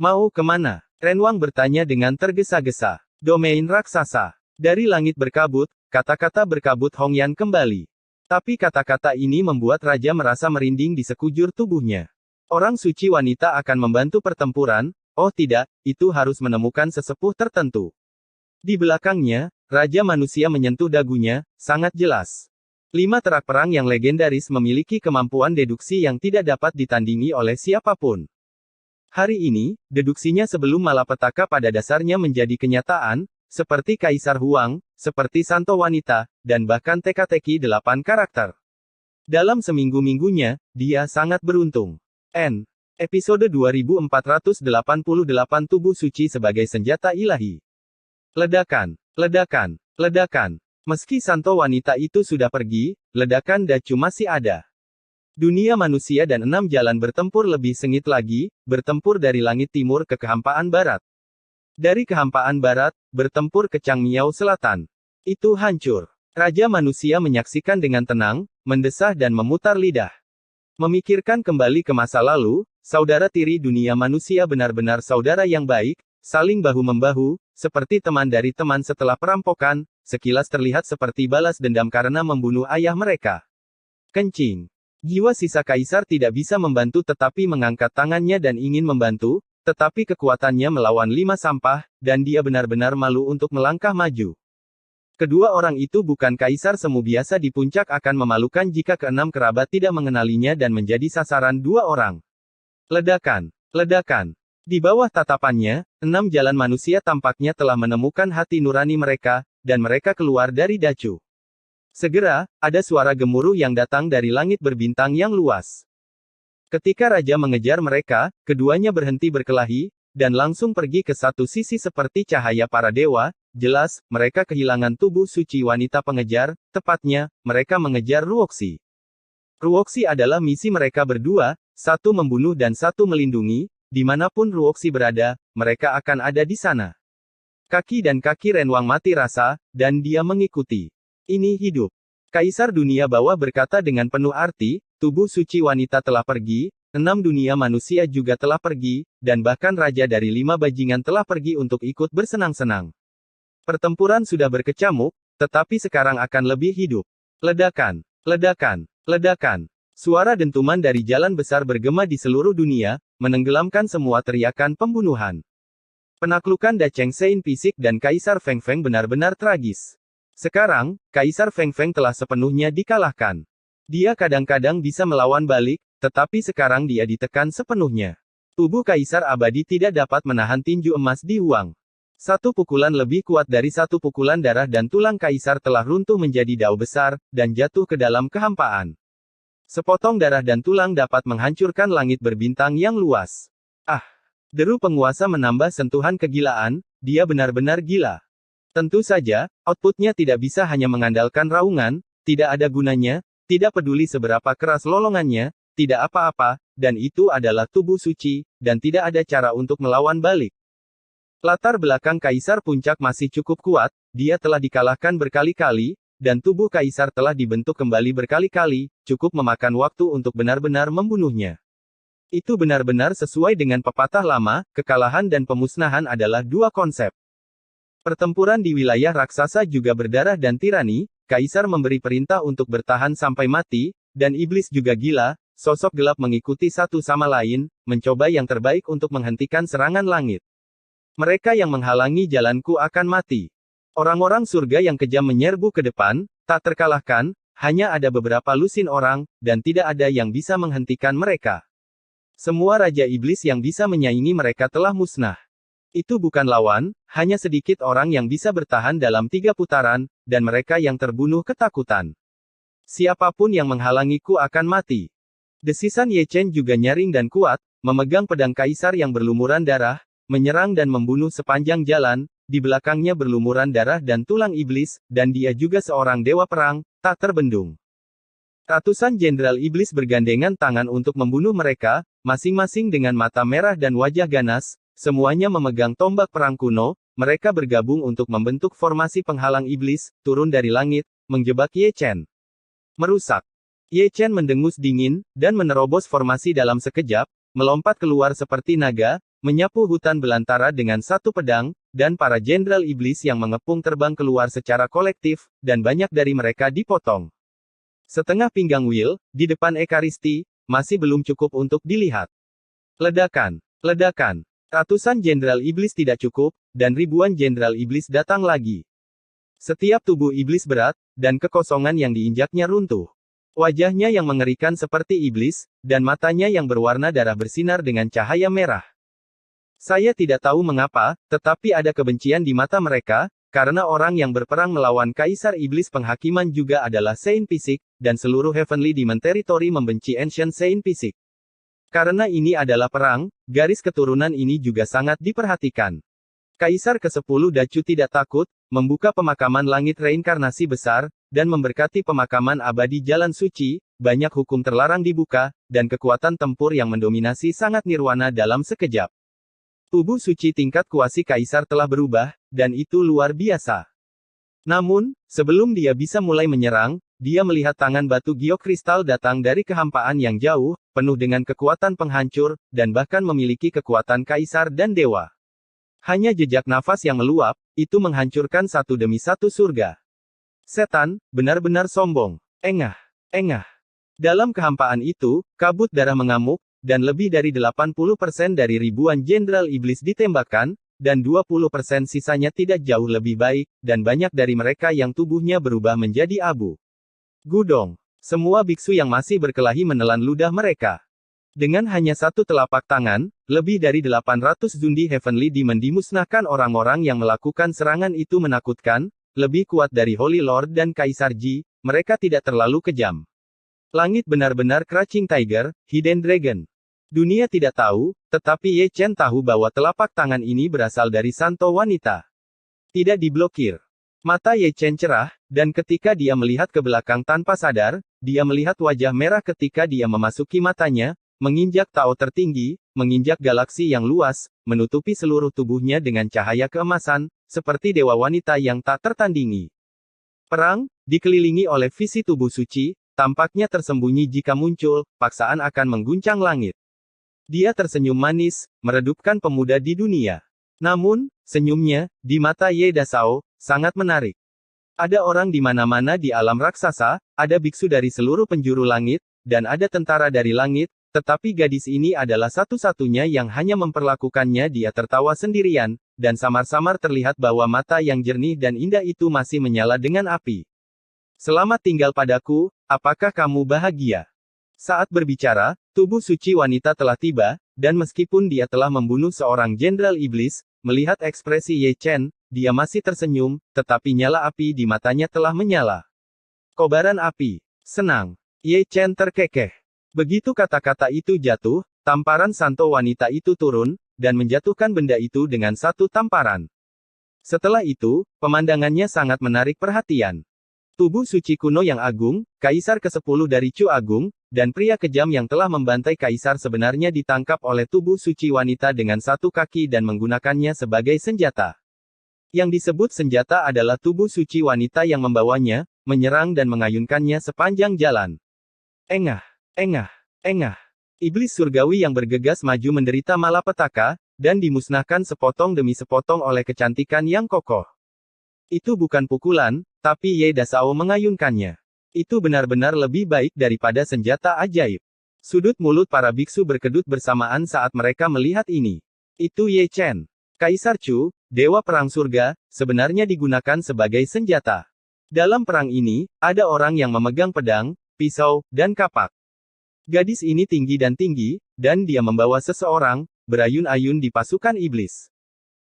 Mau kemana? Ren Wang bertanya dengan tergesa-gesa. Domain raksasa. Dari langit berkabut, kata-kata berkabut Hongyan kembali. Tapi kata-kata ini membuat raja merasa merinding di sekujur tubuhnya. Orang suci wanita akan membantu pertempuran, oh tidak, itu harus menemukan sesepuh tertentu. Di belakangnya, Raja Manusia menyentuh dagunya, sangat jelas. 5 terak perang yang legendaris memiliki kemampuan deduksi yang tidak dapat ditandingi oleh siapapun. Hari ini, deduksinya sebelum malapetaka pada dasarnya menjadi kenyataan, seperti Kaisar Huang, seperti Santo Wanita, dan bahkan teka-teki 8 karakter. Dalam seminggu-minggunya, dia sangat beruntung. Episode 2488 Tubuh Suci sebagai Senjata Ilahi. Ledakan, ledakan, ledakan. Meski Santo Wanita itu sudah pergi, ledakan Dacu masih ada. Dunia manusia dan 6 jalan bertempur lebih sengit lagi, bertempur dari langit timur ke kehampaan barat. Dari kehampaan barat, bertempur ke Changmiao Selatan. Itu hancur. Raja Manusia menyaksikan dengan tenang, mendesah dan memutar lidah. Memikirkan kembali ke masa lalu, saudara tiri dunia manusia benar-benar saudara yang baik, saling bahu-membahu, seperti teman dari teman setelah perampokan, sekilas terlihat seperti balas dendam karena membunuh ayah mereka. Kencing. Jiwa sisa kaisar tidak bisa membantu tetapi mengangkat tangannya dan ingin membantu, tetapi kekuatannya melawan 5 sampah, dan dia benar-benar malu untuk melangkah maju. Kedua orang itu bukan kaisar semu biasa di puncak akan memalukan jika keenam kerabat tidak mengenalinya dan menjadi sasaran 2 orang. Ledakan. Ledakan. Di bawah tatapannya, 6 jalan manusia tampaknya telah menemukan hati nurani mereka, dan mereka keluar dari Dacu. Segera, ada suara gemuruh yang datang dari langit berbintang yang luas. Ketika Raja mengejar mereka, keduanya berhenti berkelahi, dan langsung pergi ke satu sisi seperti cahaya para dewa. Jelas, mereka kehilangan tubuh suci wanita pengejar, tepatnya, mereka mengejar Ruoxi. Ruoxi adalah misi mereka berdua, satu membunuh dan satu melindungi. Dimanapun Ruoxi berada, mereka akan ada di sana. Kaki dan kaki Renwang mati rasa, dan dia mengikuti. Ini hidup. Kaisar dunia bawah berkata dengan penuh arti, tubuh suci wanita telah pergi, 6 dunia manusia juga telah pergi, dan bahkan raja dari 5 bajingan telah pergi untuk ikut bersenang-senang. Pertempuran sudah berkecamuk, tetapi sekarang akan lebih hidup. Ledakan, ledakan, ledakan. Suara dentuman dari jalan besar bergema di seluruh dunia, menenggelamkan semua teriakan pembunuhan. Penaklukan Da Cheng Sein Pisik dan Kaisar Feng Feng benar-benar tragis. Sekarang, Kaisar Feng Feng telah sepenuhnya dikalahkan. Dia kadang-kadang bisa melawan balik, tetapi sekarang dia ditekan sepenuhnya. Tubuh Kaisar abadi tidak dapat menahan tinju emas di Huang. Satu pukulan lebih kuat dari satu pukulan darah dan tulang Kaisar telah runtuh menjadi dao besar, dan jatuh ke dalam kehampaan. Sepotong darah dan tulang dapat menghancurkan langit berbintang yang luas. Ah! Deru penguasa menambah sentuhan kegilaan, dia benar-benar gila. Tentu saja, outputnya tidak bisa hanya mengandalkan raungan, tidak ada gunanya, tidak peduli seberapa keras lolongannya, tidak apa-apa, dan itu adalah tubuh suci, dan tidak ada cara untuk melawan balik. Latar belakang Kaisar Puncak masih cukup kuat, dia telah dikalahkan berkali-kali, dan tubuh Kaisar telah dibentuk kembali berkali-kali, cukup memakan waktu untuk benar-benar membunuhnya. Itu benar-benar sesuai dengan pepatah lama, kekalahan dan pemusnahan adalah 2 konsep. Pertempuran di wilayah raksasa juga berdarah dan tirani, Kaisar memberi perintah untuk bertahan sampai mati, dan iblis juga gila, sosok gelap mengikuti satu sama lain, mencoba yang terbaik untuk menghentikan serangan langit. Mereka yang menghalangi jalanku akan mati. Orang-orang surga yang kejam menyerbu ke depan, tak terkalahkan, hanya ada beberapa lusin orang, dan tidak ada yang bisa menghentikan mereka. Semua Raja Iblis yang bisa menyaingi mereka telah musnah. Itu bukan lawan, hanya sedikit orang yang bisa bertahan dalam 3 putaran, dan mereka yang terbunuh ketakutan. Siapapun yang menghalangiku akan mati. Desisan Ye Chen juga nyaring dan kuat, memegang pedang Kaisar yang berlumuran darah, menyerang dan membunuh sepanjang jalan. Di belakangnya berlumuran darah dan tulang iblis, dan dia juga seorang dewa perang, tak terbendung. Ratusan jenderal iblis bergandengan tangan untuk membunuh mereka, masing-masing dengan mata merah dan wajah ganas, semuanya memegang tombak perang kuno, mereka bergabung untuk membentuk formasi penghalang iblis, turun dari langit, menjebak Ye Chen. Merusak. Ye Chen mendengus dingin, dan menerobos formasi dalam sekejap, melompat keluar seperti naga, menyapu hutan belantara dengan satu pedang, dan para jenderal iblis yang mengepung terbang keluar secara kolektif, dan banyak dari mereka dipotong. Setengah pinggang Will, di depan Ekaristi, masih belum cukup untuk dilihat. Ledakan, ledakan. Ratusan jenderal iblis tidak cukup, dan ribuan jenderal iblis datang lagi. Setiap tubuh iblis berat, dan kekosongan yang diinjaknya runtuh. Wajahnya yang mengerikan seperti iblis, dan matanya yang berwarna darah bersinar dengan cahaya merah. Saya tidak tahu mengapa, tetapi ada kebencian di mata mereka, karena orang yang berperang melawan Kaisar Iblis Penghakiman juga adalah Saint Physic, dan seluruh Heavenly Demon Territory membenci Ancient Saint Physic. Karena ini adalah perang, garis keturunan ini juga sangat diperhatikan. Kaisar ke-10 Dacu tidak takut, membuka pemakaman langit reinkarnasi besar, dan memberkati pemakaman abadi jalan suci, banyak hukum terlarang dibuka, dan kekuatan tempur yang mendominasi sangat nirwana dalam sekejap. Tubuh suci tingkat kuasi Kaisar telah berubah, dan itu luar biasa. Namun, sebelum dia bisa mulai menyerang, dia melihat tangan batu giok kristal datang dari kehampaan yang jauh, penuh dengan kekuatan penghancur, dan bahkan memiliki kekuatan Kaisar dan Dewa. Hanya jejak nafas yang meluap, itu menghancurkan satu demi satu surga. Setan, benar-benar sombong. Engah, engah. Dalam kehampaan itu, kabut darah mengamuk, dan lebih dari 80% dari ribuan jenderal iblis ditembakkan, dan 20% sisanya tidak jauh lebih baik, dan banyak dari mereka yang tubuhnya berubah menjadi abu. Gudong. Semua biksu yang masih berkelahi menelan ludah mereka. Dengan hanya satu telapak tangan, lebih dari 800 Zundi Heavenly Demon dimusnahkan. Orang-orang yang melakukan serangan itu menakutkan, lebih kuat dari Holy Lord dan Kaisar Ji, mereka tidak terlalu kejam. Langit benar-benar Crouching Tiger, Hidden Dragon. Dunia tidak tahu, tetapi Ye Chen tahu bahwa telapak tangan ini berasal dari Santo Wanita. Tidak diblokir. Mata Ye Chen cerah, dan ketika dia melihat ke belakang tanpa sadar, dia melihat wajah merah ketika dia memasuki matanya, menginjak Tao tertinggi, menginjak galaksi yang luas, menutupi seluruh tubuhnya dengan cahaya keemasan, seperti dewa wanita yang tak tertandingi. Perang, dikelilingi oleh visi tubuh suci, tampaknya tersembunyi jika muncul, paksaan akan mengguncang langit. Dia tersenyum manis, meredupkan pemuda di dunia. Namun, senyumnya, di mata Ye Dasao, sangat menarik. Ada orang di mana-mana di alam raksasa, ada biksu dari seluruh penjuru langit, dan ada tentara dari langit, tetapi gadis ini adalah satu-satunya yang hanya memperlakukannya. Dia tertawa sendirian, dan samar-samar terlihat bahwa mata yang jernih dan indah itu masih menyala dengan api. Selamat tinggal padaku, apakah kamu bahagia? Saat berbicara, tubuh suci wanita telah tiba, dan meskipun dia telah membunuh seorang jenderal iblis, melihat ekspresi Ye Chen, dia masih tersenyum, tetapi nyala api di matanya telah menyala. Kobaran api. Senang. Ye Chen terkekeh. Begitu kata-kata itu jatuh, tamparan santo wanita itu turun, dan menjatuhkan benda itu dengan satu tamparan. Setelah itu, pemandangannya sangat menarik perhatian. Tubuh suci kuno yang agung, Kaisar ke-10 dari Chu Agung, dan pria kejam yang telah membantai Kaisar sebenarnya ditangkap oleh tubuh suci wanita dengan satu kaki dan menggunakannya sebagai senjata. Yang disebut senjata adalah tubuh suci wanita yang membawanya, menyerang dan mengayunkannya sepanjang jalan. Engah, engah, engah. Iblis surgawi yang bergegas maju menderita malapetaka, dan dimusnahkan sepotong demi sepotong oleh kecantikan yang kokoh. Itu bukan pukulan, tapi Ye Dasao mengayunkannya. Itu benar-benar lebih baik daripada senjata ajaib. Sudut mulut para biksu berkedut bersamaan saat mereka melihat ini. Itu Ye Chen. Kaisar Chu, Dewa Perang Surga, sebenarnya digunakan sebagai senjata. Dalam perang ini, ada orang yang memegang pedang, pisau, dan kapak. Gadis ini tinggi, dan dia membawa seseorang, berayun-ayun di pasukan iblis.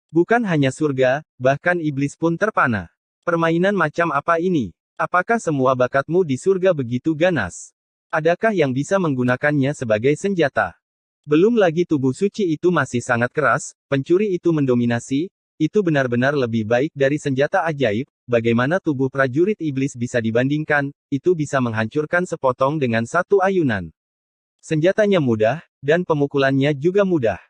Bukan hanya surga, bahkan iblis pun terpana. Permainan macam apa ini? Apakah semua bakatmu di surga begitu ganas? Adakah yang bisa menggunakannya sebagai senjata? Belum lagi tubuh suci itu masih sangat keras, pencuri itu mendominasi, itu benar-benar lebih baik dari senjata ajaib. Bagaimana tubuh prajurit iblis bisa dibandingkan, itu bisa menghancurkan sepotong dengan satu ayunan. Senjatanya mudah, dan pemukulannya juga mudah.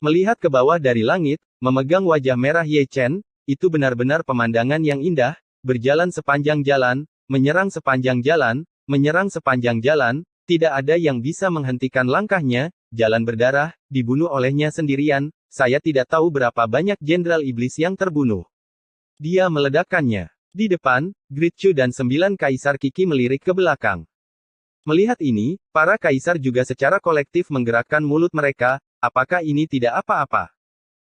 Melihat ke bawah dari langit, memegang wajah merah Ye Chen, itu benar-benar pemandangan yang indah, berjalan sepanjang jalan, menyerang sepanjang jalan, menyerang sepanjang jalan, tidak ada yang bisa menghentikan langkahnya, jalan berdarah, dibunuh olehnya sendirian, saya tidak tahu berapa banyak jenderal iblis yang terbunuh. Dia meledakkannya. Di depan, Grid Chu dan 9 Kaisar Kiki melirik ke belakang. Melihat ini, para kaisar juga secara kolektif menggerakkan mulut mereka, apakah ini tidak apa-apa?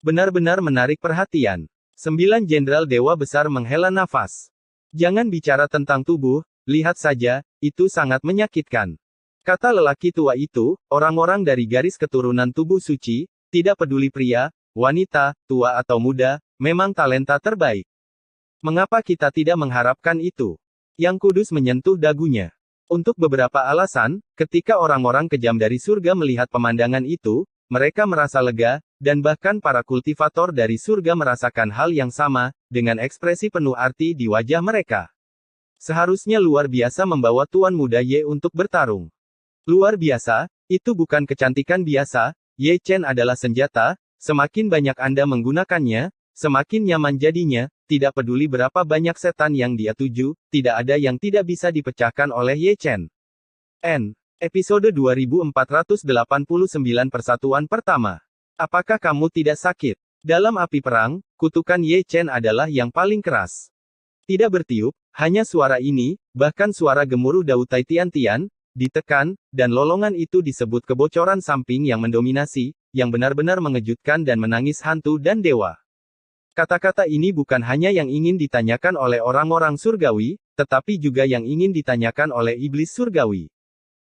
Benar-benar menarik perhatian. 9 Jenderal Dewa Besar menghela nafas. Jangan bicara tentang tubuh, lihat saja, itu sangat menyakitkan. Kata lelaki tua itu, orang-orang dari garis keturunan tubuh suci, tidak peduli pria, wanita, tua atau muda, memang talenta terbaik. Mengapa kita tidak mengharapkan itu? Yang Kudus menyentuh dagunya. Untuk beberapa alasan, ketika orang-orang kejam dari surga melihat pemandangan itu, mereka merasa lega, dan bahkan para kultivator dari surga merasakan hal yang sama, dengan ekspresi penuh arti di wajah mereka. Seharusnya luar biasa membawa Tuan Muda Ye untuk bertarung. Luar biasa, itu bukan kecantikan biasa, Ye Chen adalah senjata, semakin banyak Anda menggunakannya, semakin nyaman jadinya, tidak peduli berapa banyak setan yang dia tuju, tidak ada yang tidak bisa dipecahkan oleh Ye Chen. Episode 2489 Persatuan Pertama. Apakah kamu tidak sakit? Dalam api perang, kutukan Ye Chen adalah yang paling keras. Tidak bertiup, hanya suara ini, bahkan suara gemuruh Dautai Tian-Tian, ditekan, dan lolongan itu disebut kebocoran samping yang mendominasi, yang benar-benar mengejutkan dan menangis hantu dan dewa. Kata-kata ini bukan hanya yang ingin ditanyakan oleh orang-orang surgawi, tetapi juga yang ingin ditanyakan oleh iblis surgawi.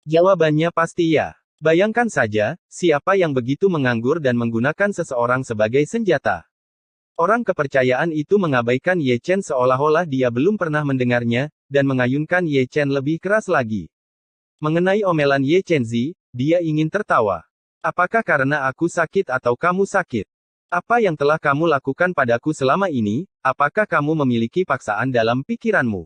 Jawabannya pasti ya. Bayangkan saja, siapa yang begitu menganggur dan menggunakan seseorang sebagai senjata. Orang kepercayaan itu mengabaikan Ye Chen seolah-olah dia belum pernah mendengarnya, dan mengayunkan Ye Chen lebih keras lagi. Mengenai omelan Ye Chen Zi, dia ingin tertawa. Apakah karena aku sakit atau kamu sakit? Apa yang telah kamu lakukan padaku selama ini, apakah kamu memiliki paksaan dalam pikiranmu?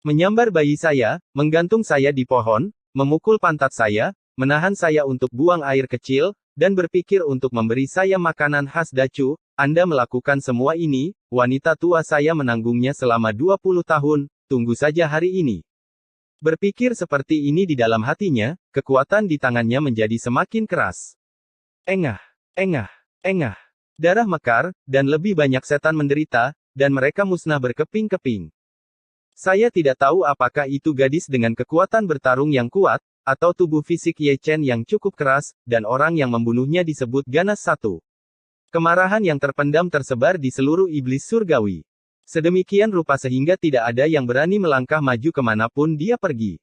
Menyambar bayi saya, menggantung saya di pohon, memukul pantat saya, menahan saya untuk buang air kecil, dan berpikir untuk memberi saya makanan khas Dacu, Anda melakukan semua ini, wanita tua saya menanggungnya selama 20 tahun, tunggu saja hari ini. Berpikir seperti ini di dalam hatinya, kekuatan di tangannya menjadi semakin keras. Engah. Darah mekar, dan lebih banyak setan menderita, dan mereka musnah berkeping-keping. Saya tidak tahu apakah itu gadis dengan kekuatan bertarung yang kuat, atau tubuh fisik Ye Chen yang cukup keras, dan orang yang membunuhnya disebut ganas satu. Kemarahan yang terpendam tersebar di seluruh iblis surgawi. Sedemikian rupa sehingga tidak ada yang berani melangkah maju kemanapun dia pergi.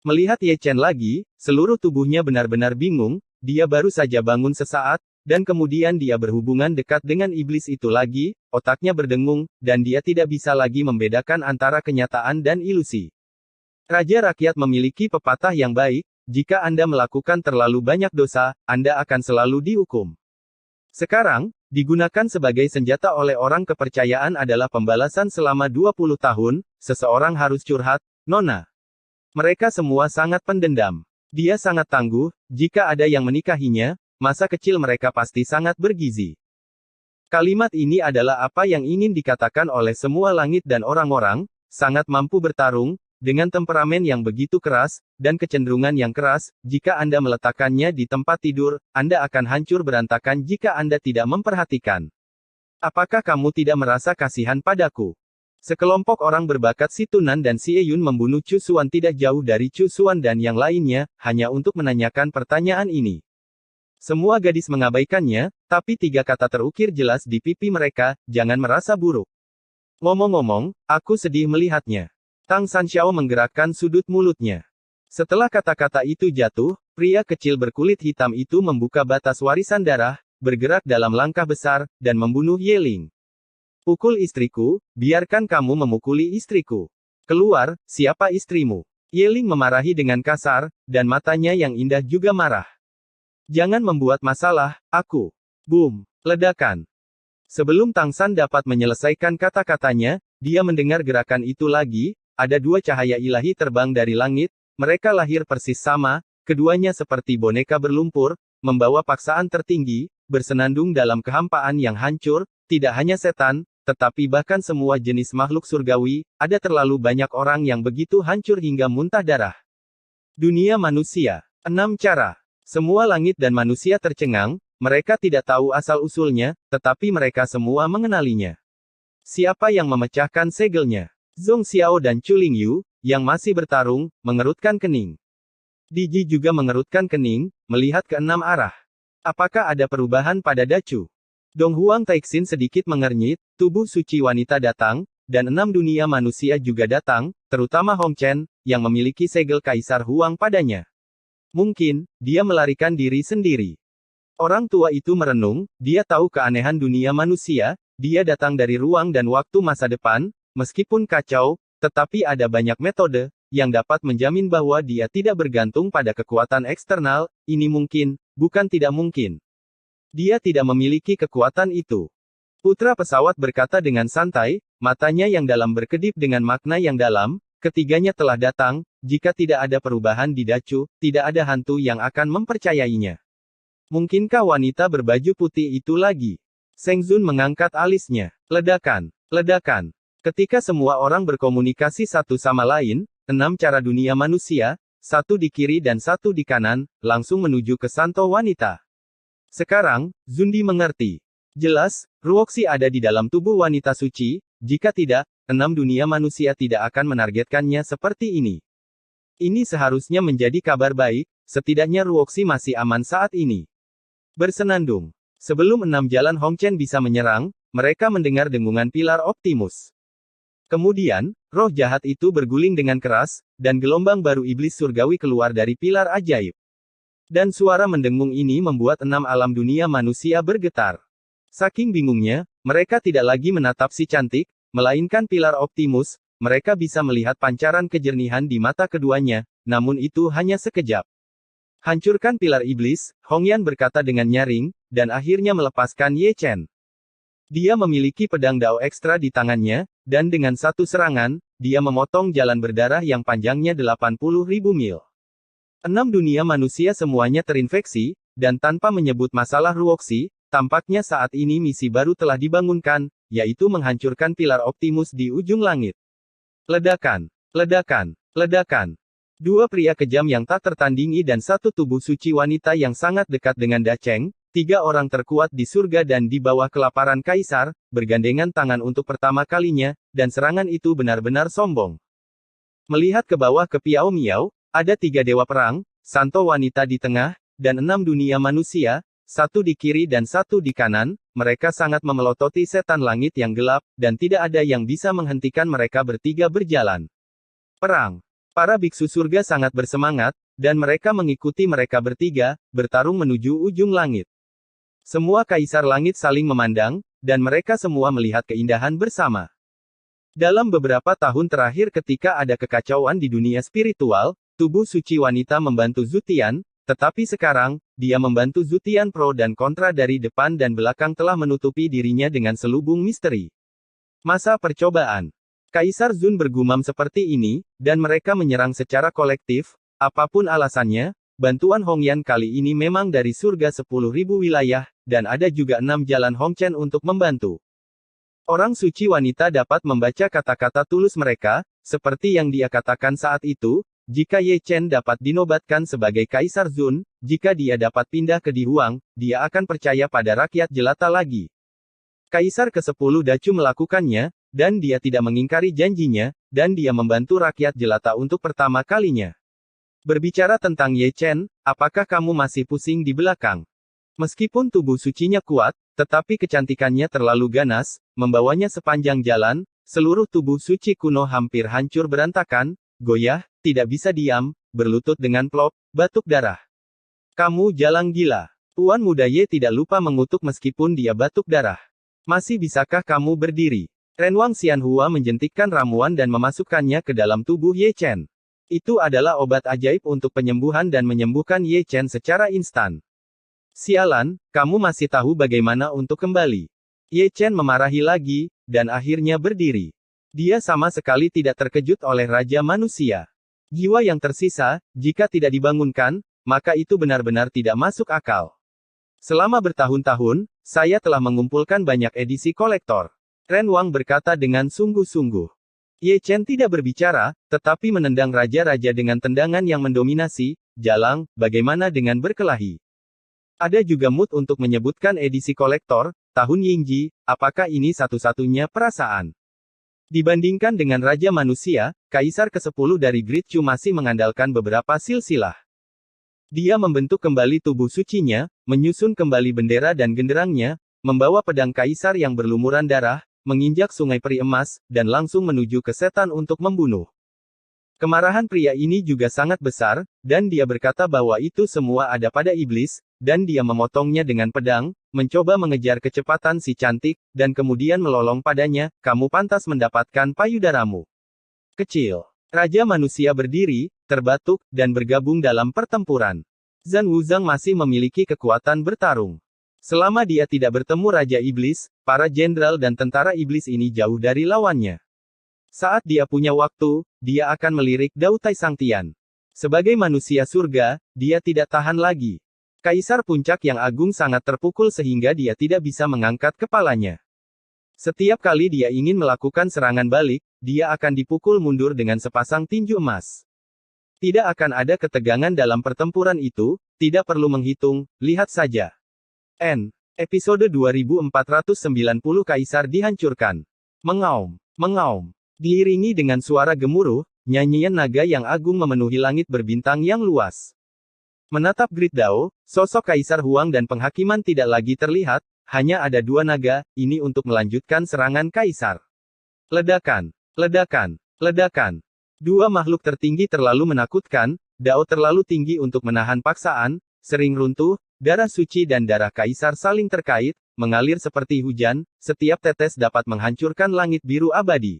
Melihat Ye Chen lagi, seluruh tubuhnya benar-benar bingung, dia baru saja bangun sesaat, dan kemudian dia berhubungan dekat dengan iblis itu lagi, otaknya berdengung, dan dia tidak bisa lagi membedakan antara kenyataan dan ilusi. Raja rakyat memiliki pepatah yang baik, jika Anda melakukan terlalu banyak dosa, Anda akan selalu dihukum. Sekarang, digunakan sebagai senjata oleh orang kepercayaan adalah pembalasan selama 20 tahun, seseorang harus curhat, Nona. Mereka semua sangat pendendam. Dia sangat tangguh, jika ada yang menikahinya, masa kecil mereka pasti sangat bergizi. Kalimat ini adalah apa yang ingin dikatakan oleh semua langit dan orang-orang, sangat mampu bertarung, dengan temperamen yang begitu keras, dan kecenderungan yang keras, jika Anda meletakkannya di tempat tidur, Anda akan hancur berantakan jika Anda tidak memperhatikan. Apakah kamu tidak merasa kasihan padaku? Sekelompok orang berbakat Si Tunan dan Si Eyun membunuh Chu Xuan tidak jauh dari Chu Xuan dan yang lainnya, hanya untuk menanyakan pertanyaan ini. Semua gadis mengabaikannya, tapi 3 kata terukir jelas di pipi mereka, jangan merasa buruk. Ngomong-ngomong, aku sedih melihatnya. Tang Sanxiao menggerakkan sudut mulutnya. Setelah kata-kata itu jatuh, pria kecil berkulit hitam itu membuka batas warisan darah, bergerak dalam langkah besar, dan membunuh Ye Ling. Pukul istriku, biarkan kamu memukuli istriku. Keluar, siapa istrimu? Ye Ling memarahi dengan kasar, dan matanya yang indah juga marah. Jangan membuat masalah, aku. Boom. Ledakan. Sebelum Tang San dapat menyelesaikan kata-katanya, dia mendengar gerakan itu lagi, ada 2 cahaya ilahi terbang dari langit, mereka lahir persis sama, keduanya seperti boneka berlumpur, membawa paksaan tertinggi, bersenandung dalam kehampaan yang hancur, tidak hanya setan, tetapi bahkan semua jenis makhluk surgawi, ada terlalu banyak orang yang begitu hancur hingga muntah darah. Dunia manusia. 6 cara. Semua langit dan manusia tercengang, mereka tidak tahu asal-usulnya, tetapi mereka semua mengenalinya. Siapa yang memecahkan segelnya? Zhong Xiao dan Chu Lingyu, yang masih bertarung, mengerutkan kening. Diji juga mengerutkan kening, melihat ke 6 arah. Apakah ada perubahan pada Dacu? Dong Huang Taixin sedikit mengernyit, tubuh suci wanita datang, dan 6 dunia manusia juga datang, terutama Hong Chen, yang memiliki segel Kaisar Huang padanya. Mungkin, dia melarikan diri sendiri. Orang tua itu merenung, dia tahu keanehan dunia manusia, dia datang dari ruang dan waktu masa depan, meskipun kacau, tetapi ada banyak metode, yang dapat menjamin bahwa dia tidak bergantung pada kekuatan eksternal, ini mungkin, bukan tidak mungkin. Dia tidak memiliki kekuatan itu. Putra pesawat berkata dengan santai, matanya yang dalam berkedip dengan makna yang dalam, ketiganya telah datang, jika tidak ada perubahan di Dacu, tidak ada hantu yang akan mempercayainya. Mungkinkah wanita berbaju putih itu lagi? Seng Zun mengangkat alisnya. Ledakan. Ledakan. Ketika semua orang berkomunikasi satu sama lain, 6 cara dunia manusia, satu di kiri dan satu di kanan, langsung menuju ke Santo wanita. Sekarang, Zundi mengerti. Jelas, Ruoxi ada di dalam tubuh wanita suci, jika tidak, 6 dunia manusia tidak akan menargetkannya seperti ini. Ini seharusnya menjadi kabar baik, setidaknya Ruoxi masih aman saat ini. Bersenandung. Sebelum 6 jalan Hong Chen bisa menyerang, mereka mendengar dengungan pilar Optimus. Kemudian, roh jahat itu berguling dengan keras, dan gelombang baru iblis surgawi keluar dari pilar ajaib. Dan suara mendengung ini membuat 6 alam dunia manusia bergetar. Saking bingungnya, mereka tidak lagi menatap si cantik, melainkan pilar Optimus, mereka bisa melihat pancaran kejernihan di mata keduanya, namun itu hanya sekejap. Hancurkan pilar iblis, Hong Yan berkata dengan nyaring, dan akhirnya melepaskan Ye Chen. Dia memiliki pedang dao ekstra di tangannya, dan dengan satu serangan, dia memotong jalan berdarah yang panjangnya 80.000 mil. 6 dunia manusia semuanya terinfeksi, dan tanpa menyebut masalah Ruoxi, tampaknya saat ini misi baru telah dibangunkan, yaitu menghancurkan pilar Optimus di ujung langit. Ledakan. Ledakan. Ledakan. 2 pria kejam yang tak tertandingi dan satu tubuh suci wanita yang sangat dekat dengan Dacheng, 3 orang terkuat di surga dan di bawah kelaparan kaisar, bergandengan tangan untuk pertama kalinya, dan serangan itu benar-benar sombong. Melihat ke bawah ke Piao Miao, ada 3 dewa perang, Santo wanita di tengah, dan 6 dunia manusia, satu di kiri dan satu di kanan, mereka sangat memelototi setan langit yang gelap, dan tidak ada yang bisa menghentikan mereka bertiga berjalan. Perang. Para biksu surga sangat bersemangat, dan mereka mengikuti mereka bertiga, bertarung menuju ujung langit. Semua kaisar langit saling memandang, dan mereka semua melihat keindahan bersama. Dalam beberapa tahun terakhir ketika ada kekacauan di dunia spiritual, tubuh suci wanita membantu Zutian, tetapi sekarang, dia membantu Zutian pro dan kontra dari depan dan belakang telah menutupi dirinya dengan selubung misteri. Masa percobaan. Kaisar Zun bergumam seperti ini, dan mereka menyerang secara kolektif, apapun alasannya, bantuan Hong Yan kali ini memang dari surga 10.000 wilayah, dan ada juga 6 jalan Hong Chen untuk membantu. Orang suci wanita dapat membaca kata-kata tulus mereka, seperti yang dia katakan saat itu, jika Ye Chen dapat dinobatkan sebagai Kaisar Zun, jika dia dapat pindah ke Di Huang, dia akan percaya pada rakyat jelata lagi. Kaisar ke-10 Dacu melakukannya, dan dia tidak mengingkari janjinya, dan dia membantu rakyat jelata untuk pertama kalinya. Berbicara tentang Ye Chen, apakah kamu masih pusing di belakang? Meskipun tubuh sucinya kuat, tetapi kecantikannya terlalu ganas, membawanya sepanjang jalan, seluruh tubuh suci kuno hampir hancur berantakan, goyah, tidak bisa diam, berlutut dengan plop, batuk darah. Kamu jalang gila. Tuan muda Ye tidak lupa mengutuk meskipun dia batuk darah. Masih bisakah kamu berdiri? Renwang Xianhua menjentikkan ramuan dan memasukkannya ke dalam tubuh Ye Chen. Itu adalah obat ajaib untuk penyembuhan dan menyembuhkan Ye Chen secara instan. Sialan, kamu masih tahu bagaimana untuk kembali. Ye Chen memarahi lagi, dan akhirnya berdiri. Dia sama sekali tidak terkejut oleh Raja Manusia. Jiwa yang tersisa, jika tidak dibangunkan, maka itu benar-benar tidak masuk akal. Selama bertahun-tahun, saya telah mengumpulkan banyak edisi kolektor. Renwang berkata dengan sungguh-sungguh. Ye Chen tidak berbicara, tetapi menendang raja-raja dengan tendangan yang mendominasi. Jalang, bagaimana dengan berkelahi? Ada juga mood untuk menyebutkan edisi kolektor, tahun Yingji, apakah ini satu-satunya perasaan? Dibandingkan dengan Raja Manusia, Kaisar ke-10 dari Great Chu masih mengandalkan beberapa silsilah. Dia membentuk kembali tubuh sucinya, menyusun kembali bendera dan genderangnya, membawa pedang Kaisar yang berlumuran darah, menginjak sungai peri emas, dan langsung menuju ke setan untuk membunuh. Kemarahan pria ini juga sangat besar, dan dia berkata bahwa itu semua ada pada iblis, dan dia memotongnya dengan pedang, mencoba mengejar kecepatan si cantik, dan kemudian melolong padanya, kamu pantas mendapatkan payudaramu. Kecil. Raja Manusia berdiri, terbatuk, dan bergabung dalam pertempuran. Zhan Wuzang masih memiliki kekuatan bertarung. Selama dia tidak bertemu Raja Iblis, para jenderal dan tentara iblis ini jauh dari lawannya. Saat dia punya waktu, dia akan melirik Dao Tai Sang Tian. Sebagai manusia surga, dia tidak tahan lagi. Kaisar Puncak yang agung sangat terpukul sehingga dia tidak bisa mengangkat kepalanya. Setiap kali dia ingin melakukan serangan balik, dia akan dipukul mundur dengan sepasang tinju emas. Tidak akan ada ketegangan dalam pertempuran itu, tidak perlu menghitung, lihat saja. Episode 2490 Kaisar dihancurkan. Mengaum, mengaum. Diiringi dengan suara gemuruh, nyanyian naga yang agung memenuhi langit berbintang yang luas. Menatap Great Dao, sosok Kaisar Huang dan penghakiman tidak lagi terlihat, hanya ada dua naga, ini untuk melanjutkan serangan Kaisar. Ledakan, ledakan, ledakan. Dua makhluk tertinggi terlalu menakutkan, Dao terlalu tinggi untuk menahan paksaan, sering runtuh, darah suci dan darah Kaisar saling terkait, mengalir seperti hujan, setiap tetes dapat menghancurkan langit biru abadi.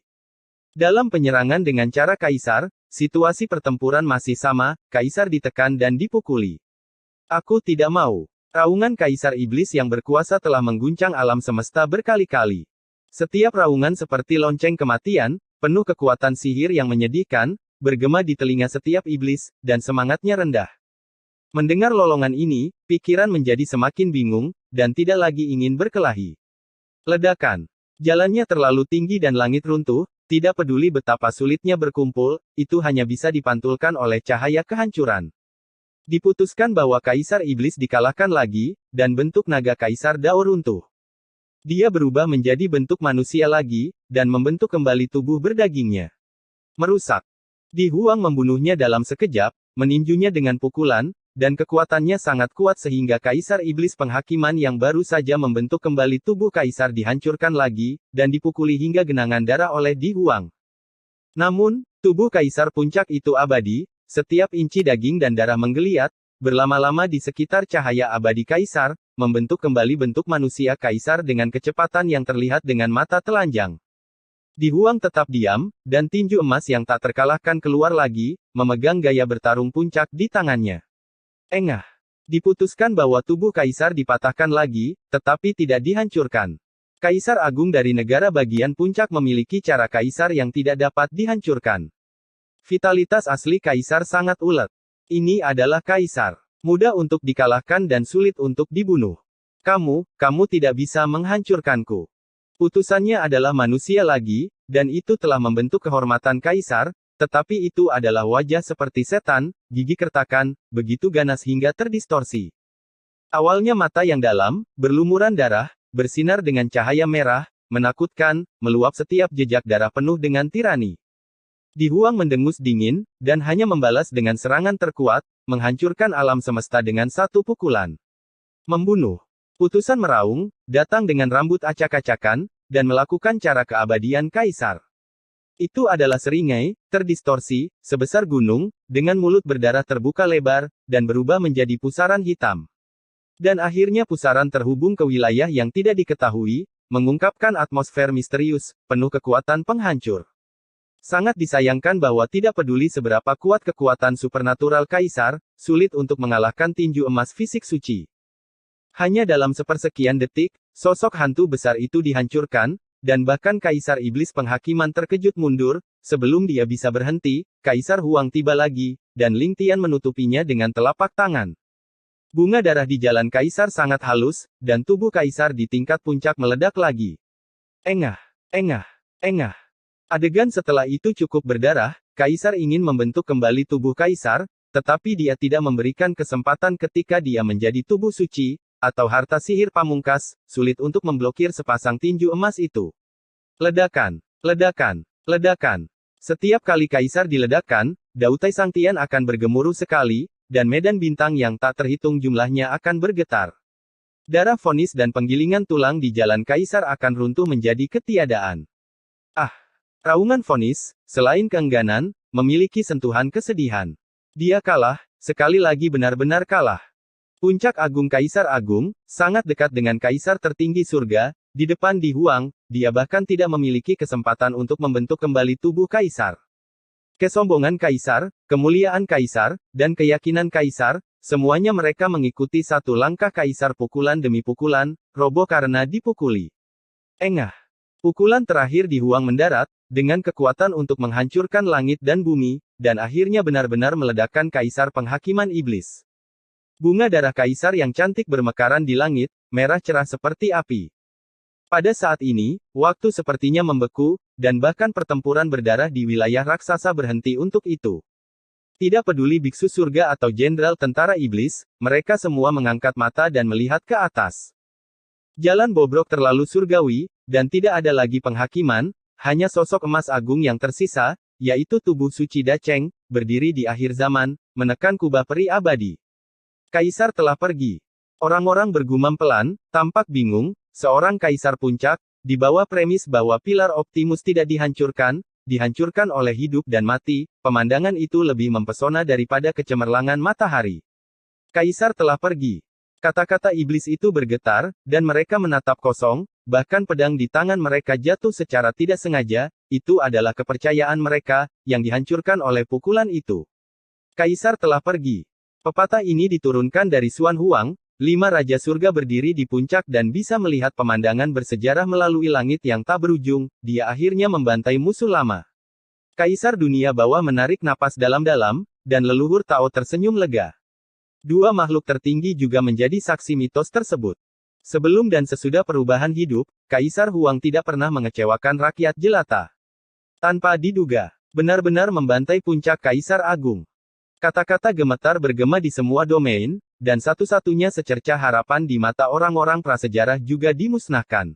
Dalam penyerangan dengan cara Kaisar, situasi pertempuran masih sama, Kaisar ditekan dan dipukuli. Aku tidak mau. Raungan Kaisar Iblis yang berkuasa telah mengguncang alam semesta berkali-kali. Setiap raungan seperti lonceng kematian, penuh kekuatan sihir yang menyedihkan, bergema di telinga setiap iblis, dan semangatnya rendah. Mendengar lolongan ini, pikiran menjadi semakin bingung, dan tidak lagi ingin berkelahi. Ledakan. Jalannya terlalu tinggi dan langit runtuh, tidak peduli betapa sulitnya berkumpul, itu hanya bisa dipantulkan oleh cahaya kehancuran. Diputuskan bahwa Kaisar Iblis dikalahkan lagi, dan bentuk naga Kaisar Dao runtuh. Dia berubah menjadi bentuk manusia lagi, dan membentuk kembali tubuh berdagingnya. Merusak. Di Huang membunuhnya dalam sekejap, meninjunya dengan pukulan, dan kekuatannya sangat kuat sehingga Kaisar Iblis penghakiman yang baru saja membentuk kembali tubuh Kaisar dihancurkan lagi, dan dipukuli hingga genangan darah oleh Di Huang. Namun, tubuh Kaisar Puncak itu abadi, setiap inci daging dan darah menggeliat, berlama-lama di sekitar cahaya abadi Kaisar, membentuk kembali bentuk manusia Kaisar dengan kecepatan yang terlihat dengan mata telanjang. Di Huang tetap diam, dan tinju emas yang tak terkalahkan keluar lagi, memegang gaya bertarung puncak di tangannya. Engah. Diputuskan bahwa tubuh Kaisar dipatahkan lagi, tetapi tidak dihancurkan. Kaisar Agung dari negara bagian puncak memiliki cara Kaisar yang tidak dapat dihancurkan. Vitalitas asli Kaisar sangat ulet. Ini adalah Kaisar. Mudah untuk dikalahkan dan sulit untuk dibunuh. Kamu tidak bisa menghancurkanku. Putusannya adalah manusia lagi, dan itu telah membentuk kehormatan Kaisar, tetapi itu adalah wajah seperti setan, gigi kertakan, begitu ganas hingga terdistorsi. Awalnya mata yang dalam, berlumuran darah, bersinar dengan cahaya merah, menakutkan, meluap setiap jejak darah penuh dengan tirani. Di Huang mendengus dingin, dan hanya membalas dengan serangan terkuat, menghancurkan alam semesta dengan satu pukulan. Membunuh. Putusan meraung, datang dengan rambut acak-acakan, dan melakukan cara keabadian Kaisar. Itu adalah seringai, terdistorsi, sebesar gunung, dengan mulut berdarah terbuka lebar, dan berubah menjadi pusaran hitam. Dan akhirnya pusaran terhubung ke wilayah yang tidak diketahui, mengungkapkan atmosfer misterius, penuh kekuatan penghancur. Sangat disayangkan bahwa tidak peduli seberapa kuat kekuatan supernatural Kaisar, sulit untuk mengalahkan tinju emas fisik suci. Hanya dalam sepersekian detik, sosok hantu besar itu dihancurkan, dan bahkan Kaisar Iblis penghakiman terkejut mundur, sebelum dia bisa berhenti, Kaisar Huang tiba lagi, dan Ling Tian menutupinya dengan telapak tangan. Bunga darah di jalan Kaisar sangat halus, dan tubuh Kaisar di tingkat puncak meledak lagi. Engah, engah, engah. Adegan setelah itu cukup berdarah, Kaisar ingin membentuk kembali tubuh Kaisar, tetapi dia tidak memberikan kesempatan ketika dia menjadi tubuh suci, atau harta sihir pamungkas, sulit untuk memblokir sepasang tinju emas itu. Ledakan. Ledakan. Ledakan. Setiap kali kaisar diledakkan, Dautai Sangtian akan bergemuruh sekali, dan medan bintang yang tak terhitung jumlahnya akan bergetar. Darah vonis dan penggilingan tulang di jalan kaisar akan runtuh menjadi ketiadaan. Ah! Raungan vonis, selain keengganan, memiliki sentuhan kesedihan. Dia kalah, sekali lagi benar-benar kalah. Puncak Agung Kaisar Agung, sangat dekat dengan Kaisar tertinggi surga, di depan Di Huang, dia bahkan tidak memiliki kesempatan untuk membentuk kembali tubuh Kaisar. Kesombongan Kaisar, kemuliaan Kaisar, dan keyakinan Kaisar, semuanya mereka mengikuti satu langkah Kaisar pukulan demi pukulan, roboh karena dipukuli. Engah. Pukulan terakhir Di Huang mendarat, dengan kekuatan untuk menghancurkan langit dan bumi, dan akhirnya benar-benar meledakkan Kaisar penghakiman iblis. Bunga darah Kaisar yang cantik bermekaran di langit, merah cerah seperti api. Pada saat ini, waktu sepertinya membeku, dan bahkan pertempuran berdarah di wilayah raksasa berhenti untuk itu. Tidak peduli biksu surga atau jenderal tentara iblis, mereka semua mengangkat mata dan melihat ke atas. Jalan bobrok terlalu surgawi, dan tidak ada lagi penghakiman, hanya sosok emas agung yang tersisa, yaitu tubuh suci Dacheng, berdiri di akhir zaman, menekan kubah peri abadi. Kaisar telah pergi. Orang-orang bergumam pelan, tampak bingung, seorang kaisar puncak, di bawah premis bahwa pilar Optimus tidak dihancurkan oleh hidup dan mati, pemandangan itu lebih mempesona daripada kecemerlangan matahari. Kaisar telah pergi. Kata-kata iblis itu bergetar, dan mereka menatap kosong, bahkan pedang di tangan mereka jatuh secara tidak sengaja, itu adalah kepercayaan mereka, yang dihancurkan oleh pukulan itu. Kaisar telah pergi. Pepatah ini diturunkan dari Xuan Huang, 5 Raja Surga berdiri di puncak dan bisa melihat pemandangan bersejarah melalui langit yang tak berujung, dia akhirnya membantai musuh lama. Kaisar dunia bawah menarik napas dalam-dalam, dan leluhur Tao tersenyum lega. Dua makhluk tertinggi juga menjadi saksi mitos tersebut. Sebelum dan sesudah perubahan hidup, Kaisar Huang tidak pernah mengecewakan rakyat jelata. Tanpa diduga, benar-benar membantai puncak Kaisar Agung. Kata-kata gemetar bergema di semua domain, dan satu-satunya secercah harapan di mata orang-orang prasejarah juga dimusnahkan.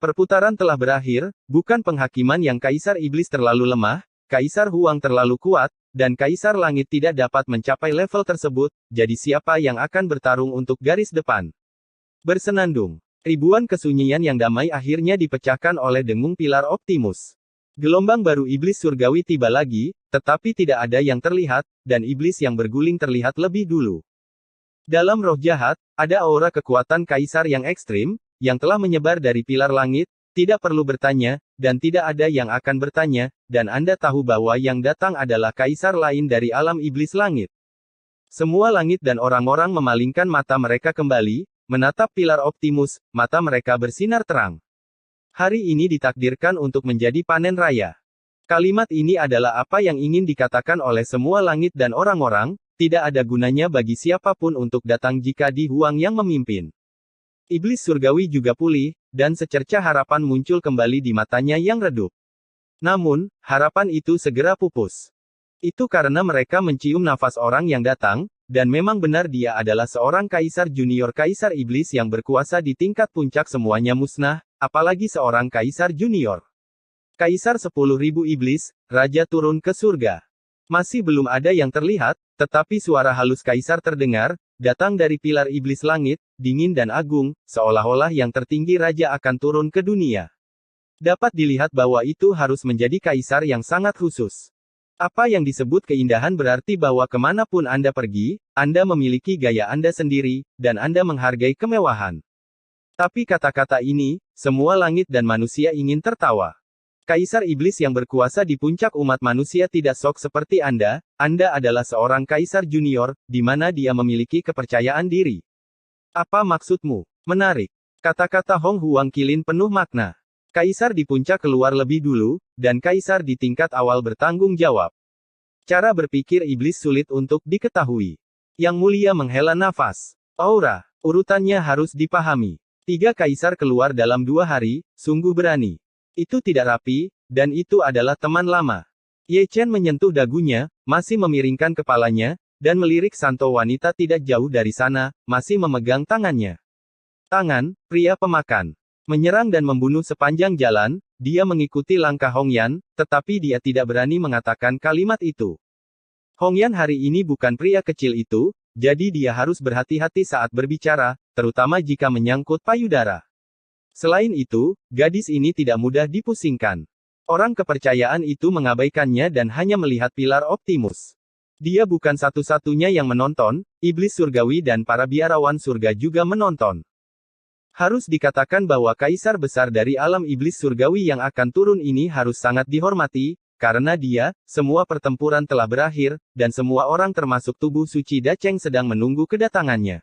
Perputaran telah berakhir, bukan penghakiman yang Kaisar Iblis terlalu lemah, Kaisar Huang terlalu kuat, dan Kaisar Langit tidak dapat mencapai level tersebut, jadi siapa yang akan bertarung untuk garis depan? Bersenandung. Ribuan kesunyian yang damai akhirnya dipecahkan oleh dengung pilar Optimus. Gelombang baru iblis surgawi tiba lagi, tetapi tidak ada yang terlihat, dan iblis yang berguling terlihat lebih dulu. Dalam roh jahat, ada aura kekuatan kaisar yang ekstrim, yang telah menyebar dari pilar langit, tidak perlu bertanya, dan tidak ada yang akan bertanya, dan Anda tahu bahwa yang datang adalah kaisar lain dari alam iblis langit. Semua langit dan orang-orang memalingkan mata mereka kembali, menatap pilar Optimus, mata mereka bersinar terang. Hari ini ditakdirkan untuk menjadi panen raya. Kalimat ini adalah apa yang ingin dikatakan oleh semua langit dan orang-orang, tidak ada gunanya bagi siapapun untuk datang jika Di Huang yang memimpin. Iblis surgawi juga pulih, dan secercah harapan muncul kembali di matanya yang redup. Namun, harapan itu segera pupus. Itu karena mereka mencium nafas orang yang datang, dan memang benar dia adalah seorang kaisar junior kaisar iblis yang berkuasa di tingkat puncak semuanya musnah, apalagi seorang kaisar junior. Kaisar 10.000 iblis, raja turun ke surga. Masih belum ada yang terlihat, tetapi suara halus kaisar terdengar, datang dari pilar iblis langit, dingin dan agung, seolah-olah yang tertinggi raja akan turun ke dunia. Dapat dilihat bahwa itu harus menjadi kaisar yang sangat khusus. Apa yang disebut keindahan berarti bahwa kemanapun Anda pergi, Anda memiliki gaya Anda sendiri, dan Anda menghargai kemewahan. Tapi kata-kata ini, semua langit dan manusia ingin tertawa. Kaisar iblis yang berkuasa di puncak umat manusia tidak sok seperti Anda adalah seorang kaisar junior, di mana dia memiliki kepercayaan diri. Apa maksudmu? Menarik. Kata-kata Hong Huang Kilin penuh makna. Kaisar di puncak keluar lebih dulu, dan kaisar di tingkat awal bertanggung jawab. Cara berpikir iblis sulit untuk diketahui. Yang mulia menghela nafas. Aura, urutannya harus dipahami. 3 kaisar keluar dalam 2 hari, sungguh berani. Itu tidak rapi, dan itu adalah teman lama. Ye Chen menyentuh dagunya, masih memiringkan kepalanya, dan melirik santo wanita tidak jauh dari sana, masih memegang tangannya. Tangan, pria pemakan. Menyerang dan membunuh sepanjang jalan, dia mengikuti langkah Hongyan, tetapi dia tidak berani mengatakan kalimat itu. Hongyan hari ini bukan pria kecil itu, jadi dia harus berhati-hati saat berbicara, terutama jika menyangkut payudara. Selain itu, gadis ini tidak mudah dipusingkan. Orang kepercayaan itu mengabaikannya dan hanya melihat pilar Optimus. Dia bukan satu-satunya yang menonton, iblis surgawi dan para biarawan surga juga menonton. Harus dikatakan bahwa kaisar besar dari alam iblis surgawi yang akan turun ini harus sangat dihormati, karena dia, semua pertempuran telah berakhir, dan semua orang termasuk tubuh suci Dacheng sedang menunggu kedatangannya.